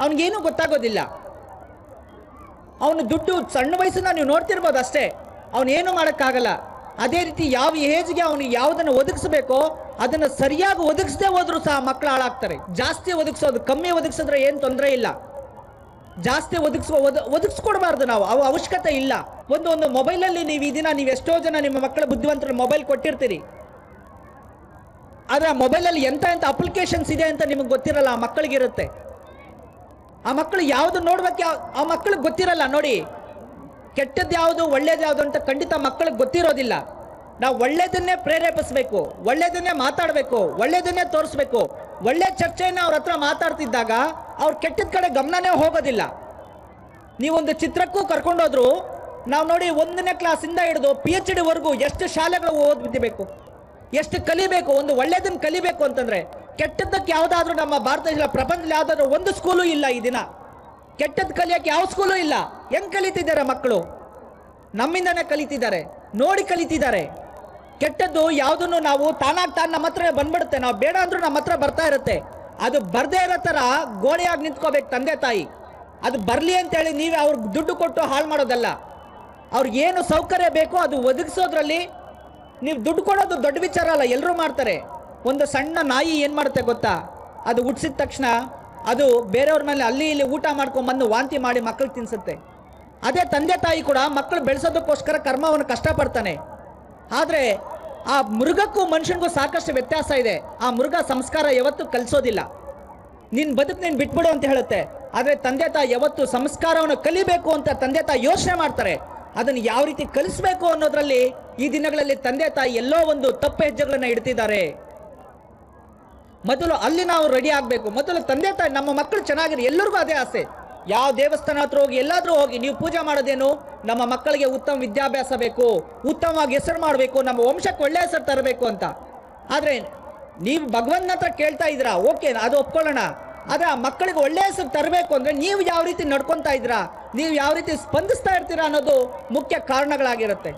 ಅವನಿಗೇನು ಗೊತ್ತಾಗೋದಿಲ್ಲ. ಅವನು ದುಡ್ಡು ಸಣ್ಣ ವಯಸ್ಸನ್ನ ನೀವು ನೋಡ್ತಿರ್ಬೋದು ಅಷ್ಟೇ, ಅವನೇನು ಮಾಡೋಕ್ಕಾಗಲ್ಲ. ಅದೇ ರೀತಿ ಯಾವ ಏಜ್ಗೆ ಅವನಿಗೆ ಯಾವುದನ್ನು ಒದಗಿಸ್ಬೇಕೋ ಅದನ್ನು ಸರಿಯಾಗಿ ಒದಗಿಸದೆ ಹೋದ್ರೂ ಸಹ ಮಕ್ಕಳು ಹಾಳಾಗ್ತಾರೆ. ಜಾಸ್ತಿ ಒದಗಿಸೋದು, ಕಮ್ಮಿ ಒದಗಿಸಿದ್ರೆ ಏನು ತೊಂದರೆ ಇಲ್ಲ. ಜಾಸ್ತಿ ಒದಗಿಸ್ಕೊಡ್ಬಾರ್ದು ನಾವು, ಅವ ಅವಶ್ಯಕತೆ ಇಲ್ಲ. ಒಂದು ಮೊಬೈಲಲ್ಲಿ ನೀವು ಈ ದಿನ ನೀವು ಎಷ್ಟೋ ಜನ ನಿಮ್ಮ ಮಕ್ಕಳ ಬುದ್ಧಿವಂತರ ಮೊಬೈಲ್ ಕೊಟ್ಟಿರ್ತೀರಿ. ಆದರೆ ಆ ಮೊಬೈಲಲ್ಲಿ ಎಂಥ ಅಪ್ಲಿಕೇಶನ್ಸ್ ಇದೆ ಅಂತ ನಿಮಗೆ ಗೊತ್ತಿರಲ್ಲ, ಆ ಮಕ್ಕಳಿಗಿರುತ್ತೆ. ಆ ಮಕ್ಕಳು ಯಾವುದು ನೋಡ್ಬೇಕು ಆ ಮಕ್ಕಳಿಗೆ ಗೊತ್ತಿರಲ್ಲ. ನೋಡಿ, ಕೆಟ್ಟದ್ದು ಯಾವುದು ಒಳ್ಳೇದು ಯಾವುದು ಅಂತ ಖಂಡಿತ ಮಕ್ಕಳಿಗೆ ಗೊತ್ತಿರೋದಿಲ್ಲ. ನಾವು ಒಳ್ಳೇದನ್ನೇ ಪ್ರೇರೇಪಿಸಬೇಕು, ಒಳ್ಳೇದನ್ನೇ ಮಾತಾಡಬೇಕು, ಒಳ್ಳೇದನ್ನೇ ತೋರಿಸ್ಬೇಕು. ಒಳ್ಳೆ ಚರ್ಚೆಯನ್ನು ಅವ್ರ ಹತ್ರ ಮಾತಾಡ್ತಿದ್ದಾಗ ಅವ್ರು ಕೆಟ್ಟದ ಕಡೆ ಗಮನನೇ ಹೋಗೋದಿಲ್ಲ. ನೀವೊಂದು ಚಿತ್ರಕ್ಕೂ ಕರ್ಕೊಂಡೋದ್ರು ನಾವು ನೋಡಿ 1ನೇ ಕ್ಲಾಸಿಂದ ಹಿಡಿದು PhD ವರೆಗೂ ಎಷ್ಟು ಶಾಲೆಗಳು ಓದ್ಬೇಕು, ಎಷ್ಟು ಕಲಿಬೇಕು. ಒಂದು ಒಳ್ಳೇದನ್ನು ಕಲಿಬೇಕು ಅಂತಂದ್ರೆ ಕೆಟ್ಟದ್ದಕ್ಕೆ ಯಾವುದಾದ್ರೂ ನಮ್ಮ ಭಾರತ ದೇಶ ಪ್ರಪಂಚದಲ್ಲಿ ಯಾವುದಾದ್ರೂ ಒಂದು ಸ್ಕೂಲು ಇಲ್ಲ. ಈ ದಿನ ಕೆಟ್ಟದ್ದು ಕಲಿಯೋಕ್ಕೆ ಯಾವ ಸ್ಕೂಲು ಇಲ್ಲ. ಹೆಂಗ್ ಕಲಿತಿದ್ದಾರೆ ಮಕ್ಕಳು? ನಮ್ಮಿಂದನೇ ಕಲಿತಿದ್ದಾರೆ, ನೋಡಿ ಕಲಿತಿದ್ದಾರೆ. ಕೆಟ್ಟದ್ದು ಯಾವುದನ್ನು ನಾವು ತಾನಾಗಿ ನಮ್ಮ ಹತ್ರ ಬಂದ್ಬಿಡುತ್ತೆ, ನಾವು ಬೇಡ ಅಂದ್ರೂ ನಮ್ಮ ಹತ್ರ ಬರ್ತಾ ಇರುತ್ತೆ. ಅದು ಬರ್ದೇ ಇರೋ ಥರ ಗೋಡೆಯಾಗಿ ನಿಂತ್ಕೋಬೇಕು ತಂದೆ ತಾಯಿ. ಅದು ಬರಲಿ ಅಂತೇಳಿ ನೀವು ಅವ್ರಿಗೆ ದುಡ್ಡು ಕೊಟ್ಟು ಹಾಳು ಮಾಡೋದಲ್ಲ. ಅವ್ರಿಗೆ ಏನು ಸೌಕರ್ಯ ಬೇಕೋ ಅದು ಒದಗಿಸೋದ್ರಲ್ಲಿ ನೀವು ದುಡ್ಡು ಕೊಡೋದು ದೊಡ್ಡ ವಿಚಾರ ಅಲ್ಲ, ಎಲ್ಲರೂ ಮಾಡ್ತಾರೆ. ಒಂದು ಸಣ್ಣ ನಾಯಿ ಏನು ಮಾಡುತ್ತೆ ಗೊತ್ತಾ? ಅದು ಹುಟ್ಟಿಸಿದ ತಕ್ಷಣ ಅದು ಬೇರೆಯವ್ರ ಮೇಲೆ ಅಲ್ಲಿ ಇಲ್ಲಿ ಊಟ ಮಾಡ್ಕೊಂಡ್ಬಂದು ವಾಂತಿ ಮಾಡಿ ಮಕ್ಕಳಿಗೆ ತಿನ್ಸುತ್ತೆ. ಅದೇ ತಂದೆ ತಾಯಿ ಕೂಡ ಮಕ್ಕಳು ಬೆಳೆಸೋದಕ್ಕೋಸ್ಕರ ಕರ್ಮವನ್ನು ಕಷ್ಟಪಡ್ತಾನೆ. ಆದರೆ ಆ ಮೃಗಕ್ಕೂ ಮನುಷ್ಯನಿಗೂ ಸಾಕಷ್ಟು ವ್ಯತ್ಯಾಸ ಇದೆ. ಆ ಮೃಗ ಸಂಸ್ಕಾರ ಯಾವತ್ತೂ ಕಲಿಸೋದಿಲ್ಲ, ನಿನ್ನ ಬದುಕು ನೀನು ಬಿಟ್ಬಿಡು ಅಂತ ಹೇಳುತ್ತೆ. ಆದರೆ ತಂದೆ ತಾಯಿ ಯಾವತ್ತು ಸಂಸ್ಕಾರವನ್ನು ಕಲಿಬೇಕು ಅಂತ ತಂದೆ ತಾಯಿ ಯೋಚನೆ ಮಾಡ್ತಾರೆ. ಅದನ್ನು ಯಾವ ರೀತಿ ಕಲಿಸ್ಬೇಕು ಅನ್ನೋದ್ರಲ್ಲಿ ಈ ದಿನಗಳಲ್ಲಿ ತಂದೆ ತಾಯಿ ಎಲ್ಲೋ ಒಂದು ತಪ್ಪು ಹೆಜ್ಜೆಗಳನ್ನು ಇಡ್ತಿದ್ದಾರೆ. ಮೊದಲು ಅಲ್ಲಿ ನಾವು ರೆಡಿ ಆಗಬೇಕು. ಮೊದಲು ತಂದೆ ತಾಯಿ ನಮ್ಮ ಮಕ್ಕಳು ಚೆನ್ನಾಗಿರಿ, ಎಲ್ಲರಿಗೂ ಅದೇ ಆಸೆ. ಯಾವ ದೇವಸ್ಥಾನ ಹತ್ರ ಹೋಗಿ ಎಲ್ಲಾದರೂ ಹೋಗಿ ನೀವು ಪೂಜೆ ಮಾಡೋದೇನು, ನಮ್ಮ ಮಕ್ಕಳಿಗೆ ಉತ್ತಮ ವಿದ್ಯಾಭ್ಯಾಸ ಬೇಕು, ಉತ್ತಮವಾಗಿ ಹೆಸರು ಮಾಡಬೇಕು, ನಮ್ಮ ವಂಶಕ್ಕೆ ಒಳ್ಳೆ ಹೆಸರು ತರಬೇಕು ಅಂತ. ಆದರೆ ನೀವು ಭಗವಂತನ ಹತ್ರ ಕೇಳ್ತಾ ಇದ್ದೀರಾ, ಓಕೆ, ಅದು ಒಪ್ಕೊಳ್ಳೋಣ. ಆದರೆ ಆ ಮಕ್ಕಳಿಗೆ ಒಳ್ಳೆ ಹೆಸರು ತರಬೇಕು ಅಂದರೆ ನೀವು ಯಾವ ರೀತಿ ನಡ್ಕೊತಾ ಇದ್ದೀರಾ, ನೀವು ಯಾವ ರೀತಿ ಸ್ಪಂದಿಸ್ತಾ ಇರ್ತೀರಾ ಅನ್ನೋದು ಮುಖ್ಯ ಕಾರಣಗಳಾಗಿರುತ್ತೆ.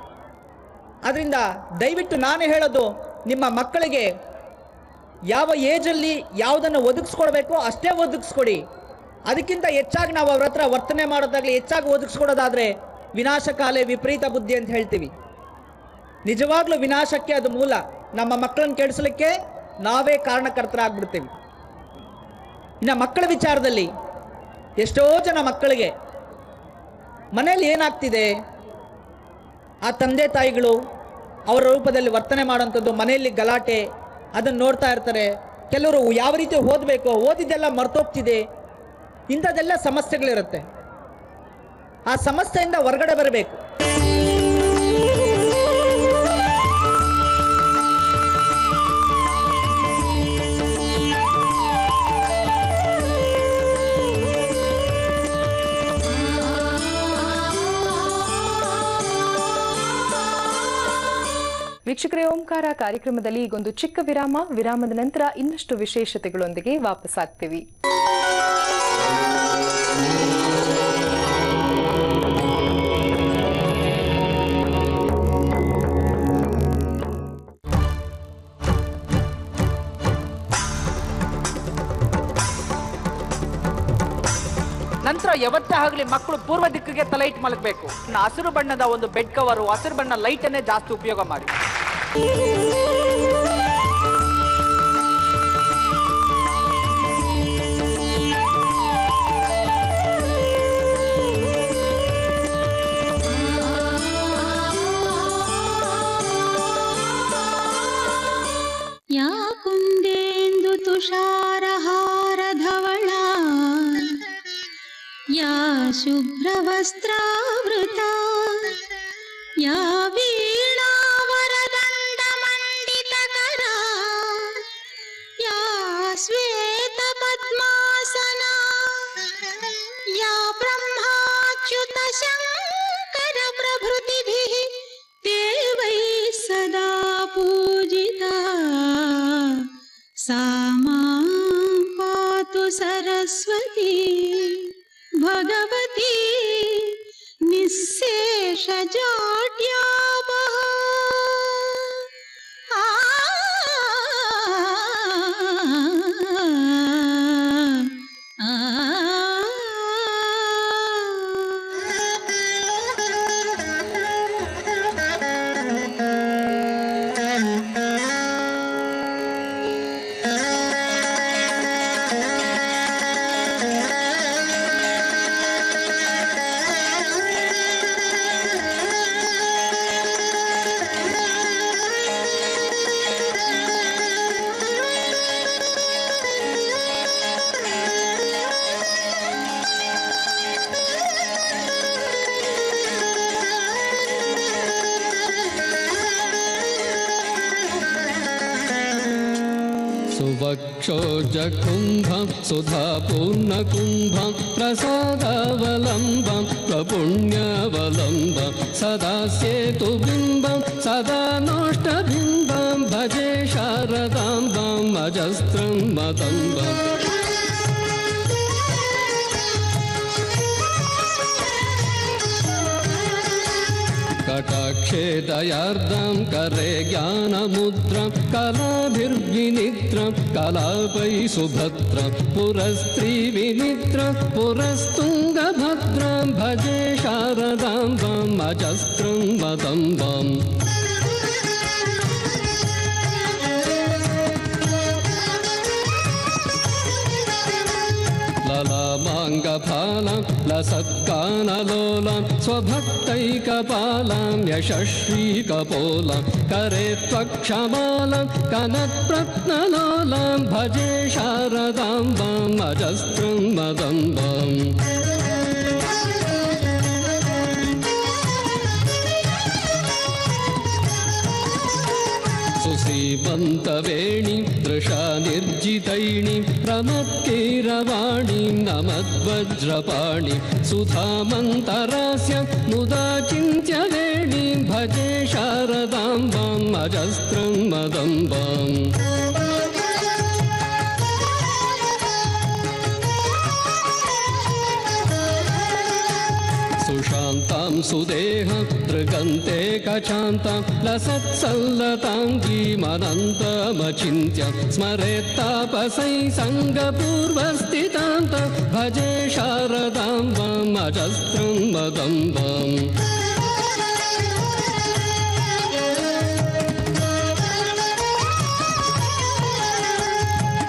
ಅದರಿಂದ ದಯವಿಟ್ಟು ನಾನು ಹೇಳೋದು, ನಿಮ್ಮ ಮಕ್ಕಳಿಗೆ ಯಾವ ಏಜಲ್ಲಿ ಯಾವುದನ್ನು ಒದಗಿಸ್ಕೊಡ್ಬೇಕೋ ಅಷ್ಟೇ ಒದಗಿಸ್ಕೊಡಿ. ಅದಕ್ಕಿಂತ ಹೆಚ್ಚಾಗಿ ನಾವು ಅವ್ರ ಹತ್ರ ವರ್ತನೆ ಮಾಡೋದಾಗಲಿ, ಹೆಚ್ಚಾಗಿ ಒದಗಿಸ್ಕೊಡೋದಾದರೆ ವಿನಾಶಕಾಲೇ ವಿಪರೀತ ಬುದ್ಧಿ ಅಂತ ಹೇಳ್ತೀವಿ. ನಿಜವಾಗ್ಲೂ ವಿನಾಶಕ್ಕೆ ಅದು ಮೂಲ. ನಮ್ಮ ಮಕ್ಕಳನ್ನು ಕೆಡಿಸಲಿಕ್ಕೆ ನಾವೇ ಕಾರಣಕರ್ತರಾಗ್ಬಿಡ್ತೀವಿ. ಇನ್ನು ಮಕ್ಕಳ ವಿಚಾರದಲ್ಲಿ ಎಷ್ಟೋ ಜನ ಮಕ್ಕಳಿಗೆ ಮನೆಯಲ್ಲಿ ಏನಾಗ್ತಿದೆ, ಆ ತಂದೆ ತಾಯಿಗಳು ಅವರ ರೂಪದಲ್ಲಿ ವರ್ತನೆ ಮಾಡೋಂಥದ್ದು, ಮನೆಯಲ್ಲಿ ಗಲಾಟೆ, ಅದನ್ನು ನೋಡ್ತಾ ಇರ್ತಾರೆ. ಕೆಲವರು ಯಾವ ರೀತಿ ಓದಬೇಕು, ಓದಿದ್ದೆಲ್ಲ ಮರ್ತೋಗ್ತಿದೆ, ಇಂಥದ್ದೆಲ್ಲ ಸಮಸ್ಯೆಗಳಿರುತ್ತೆ. ಆ ಸಮಸ್ಯೆಯಿಂದ ಹೊರಗಡೆ ಬರಬೇಕು. ವೀಕ್ಷಕರೇ, ಓಂಕಾರ ಕಾರ್ಯಕ್ರಮದಲ್ಲಿ ಈಗೊಂದು ಚಿಕ್ಕ ವಿರಾಮದ ನಂತರ ಇನ್ನಷ್ಟು ವಿಶೇಷತೆಗಳೊಂದಿಗೆ ವಾಪಸ್ಸಾಗ್ತೀವಿ. ನಂತರ ಯಾವತ್ತೇ ಆಗಲಿ ಮಕ್ಕಳು ಪೂರ್ವ ದಿಕ್ಕಿಗೆ ತಲೆ ಇಟ್ಟು ಮಲಗಬೇಕು. ಹಸಿರು ಬಣ್ಣದ ಒಂದು ಬೆಡ್ ಕವರು, ಹಸಿರು ಬಣ್ಣ ಲೈಟನ್ನೇ ಜಾಸ್ತಿ ಉಪಯೋಗ ಮಾಡಿ. या कुन्देन्दु तुषारहारधवला या शुभ्रवस्त्रावृता या वीणावरदण्डमण्डितकरा या श्वेतपद्मासना या ब्रह्माच्युतशङ्करप्रभृतिभिः देवैः सदा पूजिता सा मां पातु सरस्वती भगवती निःशेषजाड्यापहा। सुवक्षोजकुम्भं सुधापूर्णकुम्भं प्रसादावलम्बं प्रपुण्यवलम्बं सदा सेतुबिम्बं सदा नोष्टबिम्बं भजे शारदाम्बम् अजस्रं मदम्बम् कटाक्षे दयार्द्रं करे ज्ञानमुद्रं कलाभिर्विनिद्रं कलापै सुभद्रं पुरस्त्रीविनिद्रं पुरस्तुङ्गभद्रं भजे शारदाम्बम् अजस्रं मदम्बम् ललामाङ्गफालं लसत्कानलोलं स्वभक्तैकपालं यशस्वीकपोलं करे त्वक्षमालं कनत्प्रत्नलोलं भजे शारदाम्बम् अजस्रं मदम्बम् सुसीमन्तवेणीं दृशा निर्जितैणीं प्रमत्कीरवाणीं नमद्वज्रपाणिं सुधामन्तरास्यं मुदा चिन्त्यवेणीं भजे शारदाम्बम् अजस्रं मदम्बम् सुशान्तां सुदेहं दृगन्ते कचान्तां लसत्सल्लताङ्गीमनन्तमचिन्त्य स्मरेत्तापसै सङ्गपूर्वस्थितां तं भजे शारदाम्बम् अजस्रं मदम्बम्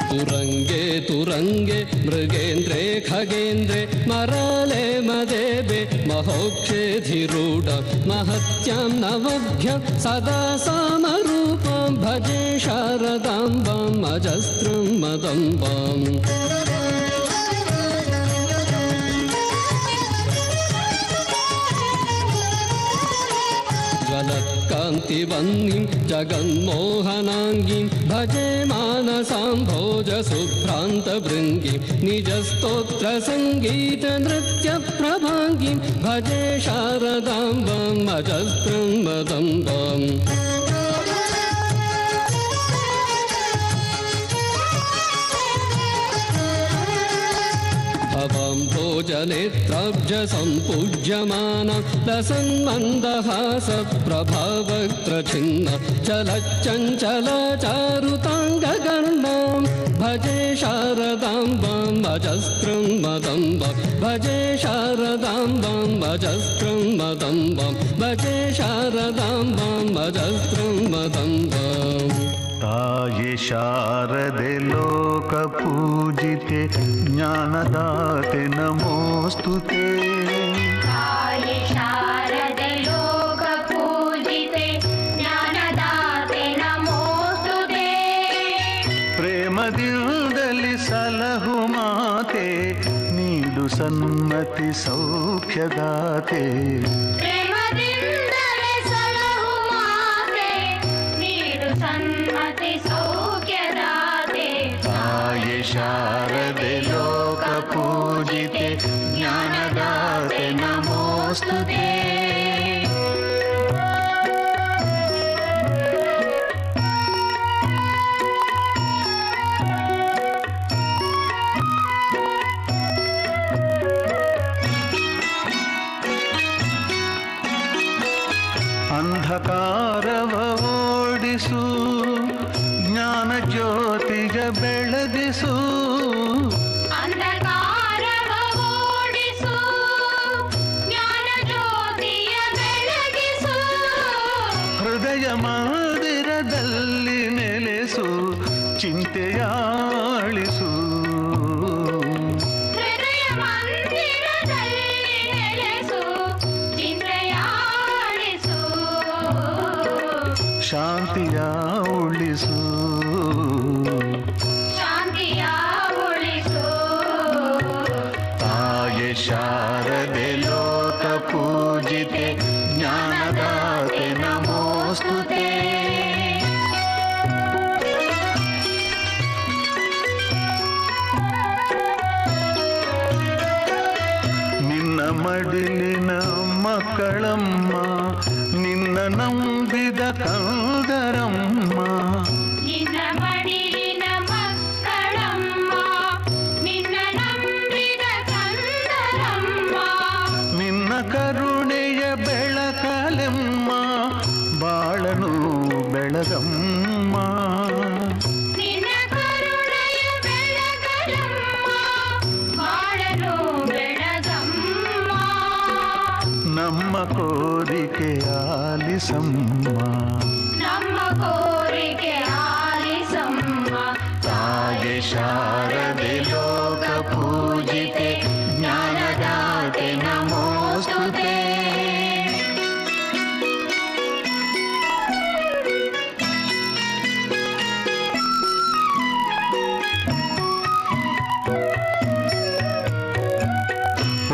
तुरंगे तुरंगे मृगेन्द्रे खगेन्द्रे मराले मदेबे महोक्षेधिरूढ महत्यां नवभ्यं सदा सामरूपं भजे शारदाम्बम् अजस्रं मदम्बम् ज्वलत्कान्तिवह्निं जगन्मोहनाङ्गीं भजे मानसाम्भोजशुभ्रान्तभृङ्गीं निजस्तोत्रसङ्गीतनृत्यप्रभाङ्गीं भजे शारदाम्बम् अजस्रं मदम्बम् भवं भोजनेत्राब्जसम्पूज्यमानं लसन्मन्दहासप्रभावक्त्रछिन्न चलच्चञ्चलचारुताङ्गकर्णां भजे शारदाम्बम् अजस्रं मदम्बम् भजे शारदाम्बम् अजस्रं मदम्बम् भजे शारदाम्बम् अजस्रं मदम्बम् ताये शारदे लोकपूजिते ज्ञानदाते नमोस्तुते ताये शारदे लोकपूजिते ज्ञानदाते नमोस्तुते प्रेमदिल्दलि सलहु माते नीडु सन्मति सौख्यदाते प्रेमದಿಂದಲೇ ಸಲಹು ಮಾತೆ ನೀಡು ಸನ್ಮತಿ ಸೌಖ್ಯದಾತೆ ताये शारदे लोकपूजिते ज्ञानदाते नमोस्तुते ಅಂಧಕಾರವ ಓಡಿಸು ಜ್ಞಾನ ಜ್ಯೋತಿಗ ಬೆಳಗಿಸು ಅಂಧಕಾರವ ಓಡಿಸು ಜ್ಞಾನ ಜ್ಯೋತಿಯ ಬೆಳಗಿಸು ಹೃದಯ ಮಂದಿರದಲ್ಲಿ ನೆಲೆಸು ಚಿಂತೆಯಾಳಿಸು ಹೃದಯ ಮಂದಿರದಲ್ಲಿ ನೆಲೆಸು ಚಿಂತೆಯಾಳಿಸು ಶಾಂತಿಯ ಉಳಿಸು ಶಾಂತಿಯ ಉಳಿಸು ತಾಯೆ ಶಾರದೆ ಲೋಕ ಪೂಜಿತೆ ಜ್ಞಾನದಾತೆ ನಮೋಸ್ತುತೆ ಮಕ್ಕಳಮ್ಮ ನಿನ್ನ ನಂಬಿದ ಕಂದರಮ್ಮ. ನಿನ್ನ ಮಡಿಲಿನ ಮಕ್ಕಳಮ್ಮ ನಿನ್ನ ನಂಬಿದ ಕಂದರಮ್ಮ. ನಿನ್ನ ಕರುಣೆಯ ಬೆಳಕಲೆಮ್ಮ ಬಾಳನು ಬೆಳಗಮ್ಮ. ನಿನ್ನ ಕರುಣೆಯ ಬೆಳಗಲಮ್ಮ ಬಾಳನು ಬೆಳಗಮ್ಮ. ನಮ್ಮ ಕೋರಿಕೆ ಆಲಿಸಮ್ಮ. ನಮ್ಮ ಕೋರಿಕೆ ಆಲಿಸಮ್ಮ. ತಾಗೆ ಶಾರದೆ ಲೋಕ ಪೂಜಿತೆ ಜ್ಞಾನದಾತೆ ನಮೋಸ್ತುತೆ.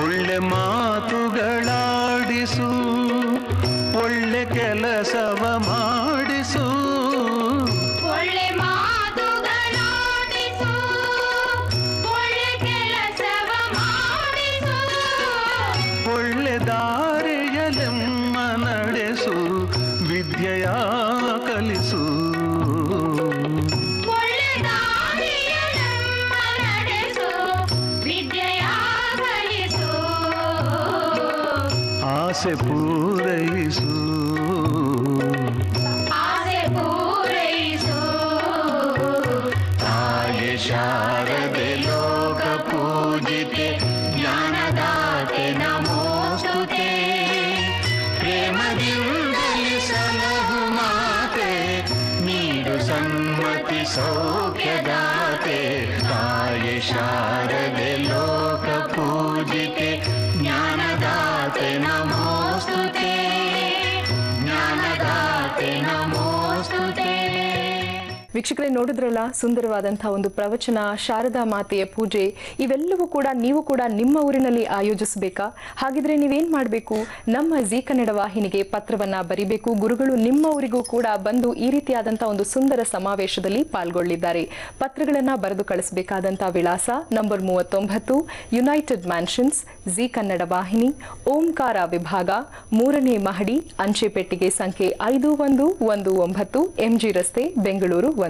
ಒಳ್ಳೆ ಮಾತುಗಳಾಡಿಸು ಒಳ್ಳೆ ಕೆಲಸವ ಮಾಡಿಸು. ಒಳ್ಳೆ ಮಾತುಗಳಾಡಿಸು ಒಳ್ಳೆ ಕೆಲಸವ ಮಾಡಿಸು. ಒಳ್ಳೆ ದಾರಿಯಲೆಮ್ಮ ನಡೆಸು ವಿದ್ಯೆಯ ಕಲಿಸು. ಒಳ್ಳೆ ದಾರಿಯಲೆಮ್ಮ ನಡೆಸು ವಿದ್ಯೆಯ ಕಲಿಸು. ಆಸೆ ಪೂರೈಸು ಆಸೆ ಪೂರೈಸು. ತಾಯಿ ಶಾರದೆ ಲೋಕ ಪೂಜಿತೆ ಜ್ಞಾನದಾತೆ ನಮೋಸ್ತುತೆ. ಪ್ರೇಮದಿಂದಲೇ ಸಲಹು ಮಾತೆ ನೀಡು ಸನ್ಮತಿ ಸೌಖ್ಯದಾತೆ. ತಾಯಿ ಶಾರದೆ ಲೋಕ ಪೂಜಿತೆ ಜ್ಞಾನದಾತೆ ನಮೋಸ್ತುತೆ. ಜ್ಞಾನದಾತೆ ನಮೋಸ್ತುತೆ. ವೀಕ್ಷಕರೇ, ನೋಡಿದ್ರಲ್ಲ ಸುಂದರವಾದಂತಹ ಒಂದು ಪ್ರವಚನ, ಶಾರದಾ ಮಾತೆಯ ಪೂಜೆ, ಇವೆಲ್ಲವೂ ಕೂಡ ನೀವು ಕೂಡ ನಿಮ್ಮ ಊರಿನಲ್ಲಿ ಆಯೋಜಿಸಬೇಕಾ? ಹಾಗಿದ್ರೆ ನೀವೇನ್ ಮಾಡಬೇಕು? ನಮ್ಮ ಜೀ ಕನ್ನಡ ವಾಹಿನಿಗೆ ಪತ್ರವನ್ನ ಬರಿಬೇಕು. ಗುರುಗಳು ನಿಮ್ಮ ಊರಿಗೂ ಕೂಡ ಬಂದು ಈ ರೀತಿಯಾದಂತಹ ಒಂದು ಸುಂದರ ಸಮಾವೇಶದಲ್ಲಿ ಪಾಲ್ಗೊಳ್ಳಿದ್ದಾರೆ. ಪತ್ರಗಳನ್ನ ಬರೆದು ಕಳಿಸಬೇಕಾದಂತಹ ವಿಳಾಸ number 39 United Mansions, Zee Kannada ವಾಹಿನಿ, ಓಂಕಾರ ವಿಭಾಗ, 3ನೇ ಮಹಡಿ, ಅಂಚೆ ಪೆಟ್ಟಿಗೆ ಸಂಖ್ಯೆ 5119 MG ರಸ್ತೆ, ಬೆಂಗಳೂರು 1.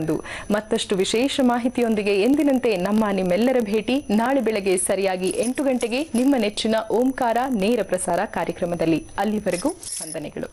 ಮತ್ತಷ್ಟು ವಿಶೇಷ ಮಾಹಿತಿಯೊಂದಿಗೆ ಎಂದಿನಂತೆ ನಿಮ್ಮೆಲ್ಲರ ಭೇಟಿ ನಾಳೆ ಬೆಳಗ್ಗೆ ಸರಿಯಾಗಿ 8 ಗಂಟೆಗೆ ನಿಮ್ಮ ನೆಚ್ಚಿನ ಓಂಕಾರ ನೇರ ಪ್ರಸಾರ ಕಾರ್ಯಕ್ರಮದಲ್ಲಿ. ಅಲ್ಲಿವರೆಗೂ ವಂದನೆಗಳು.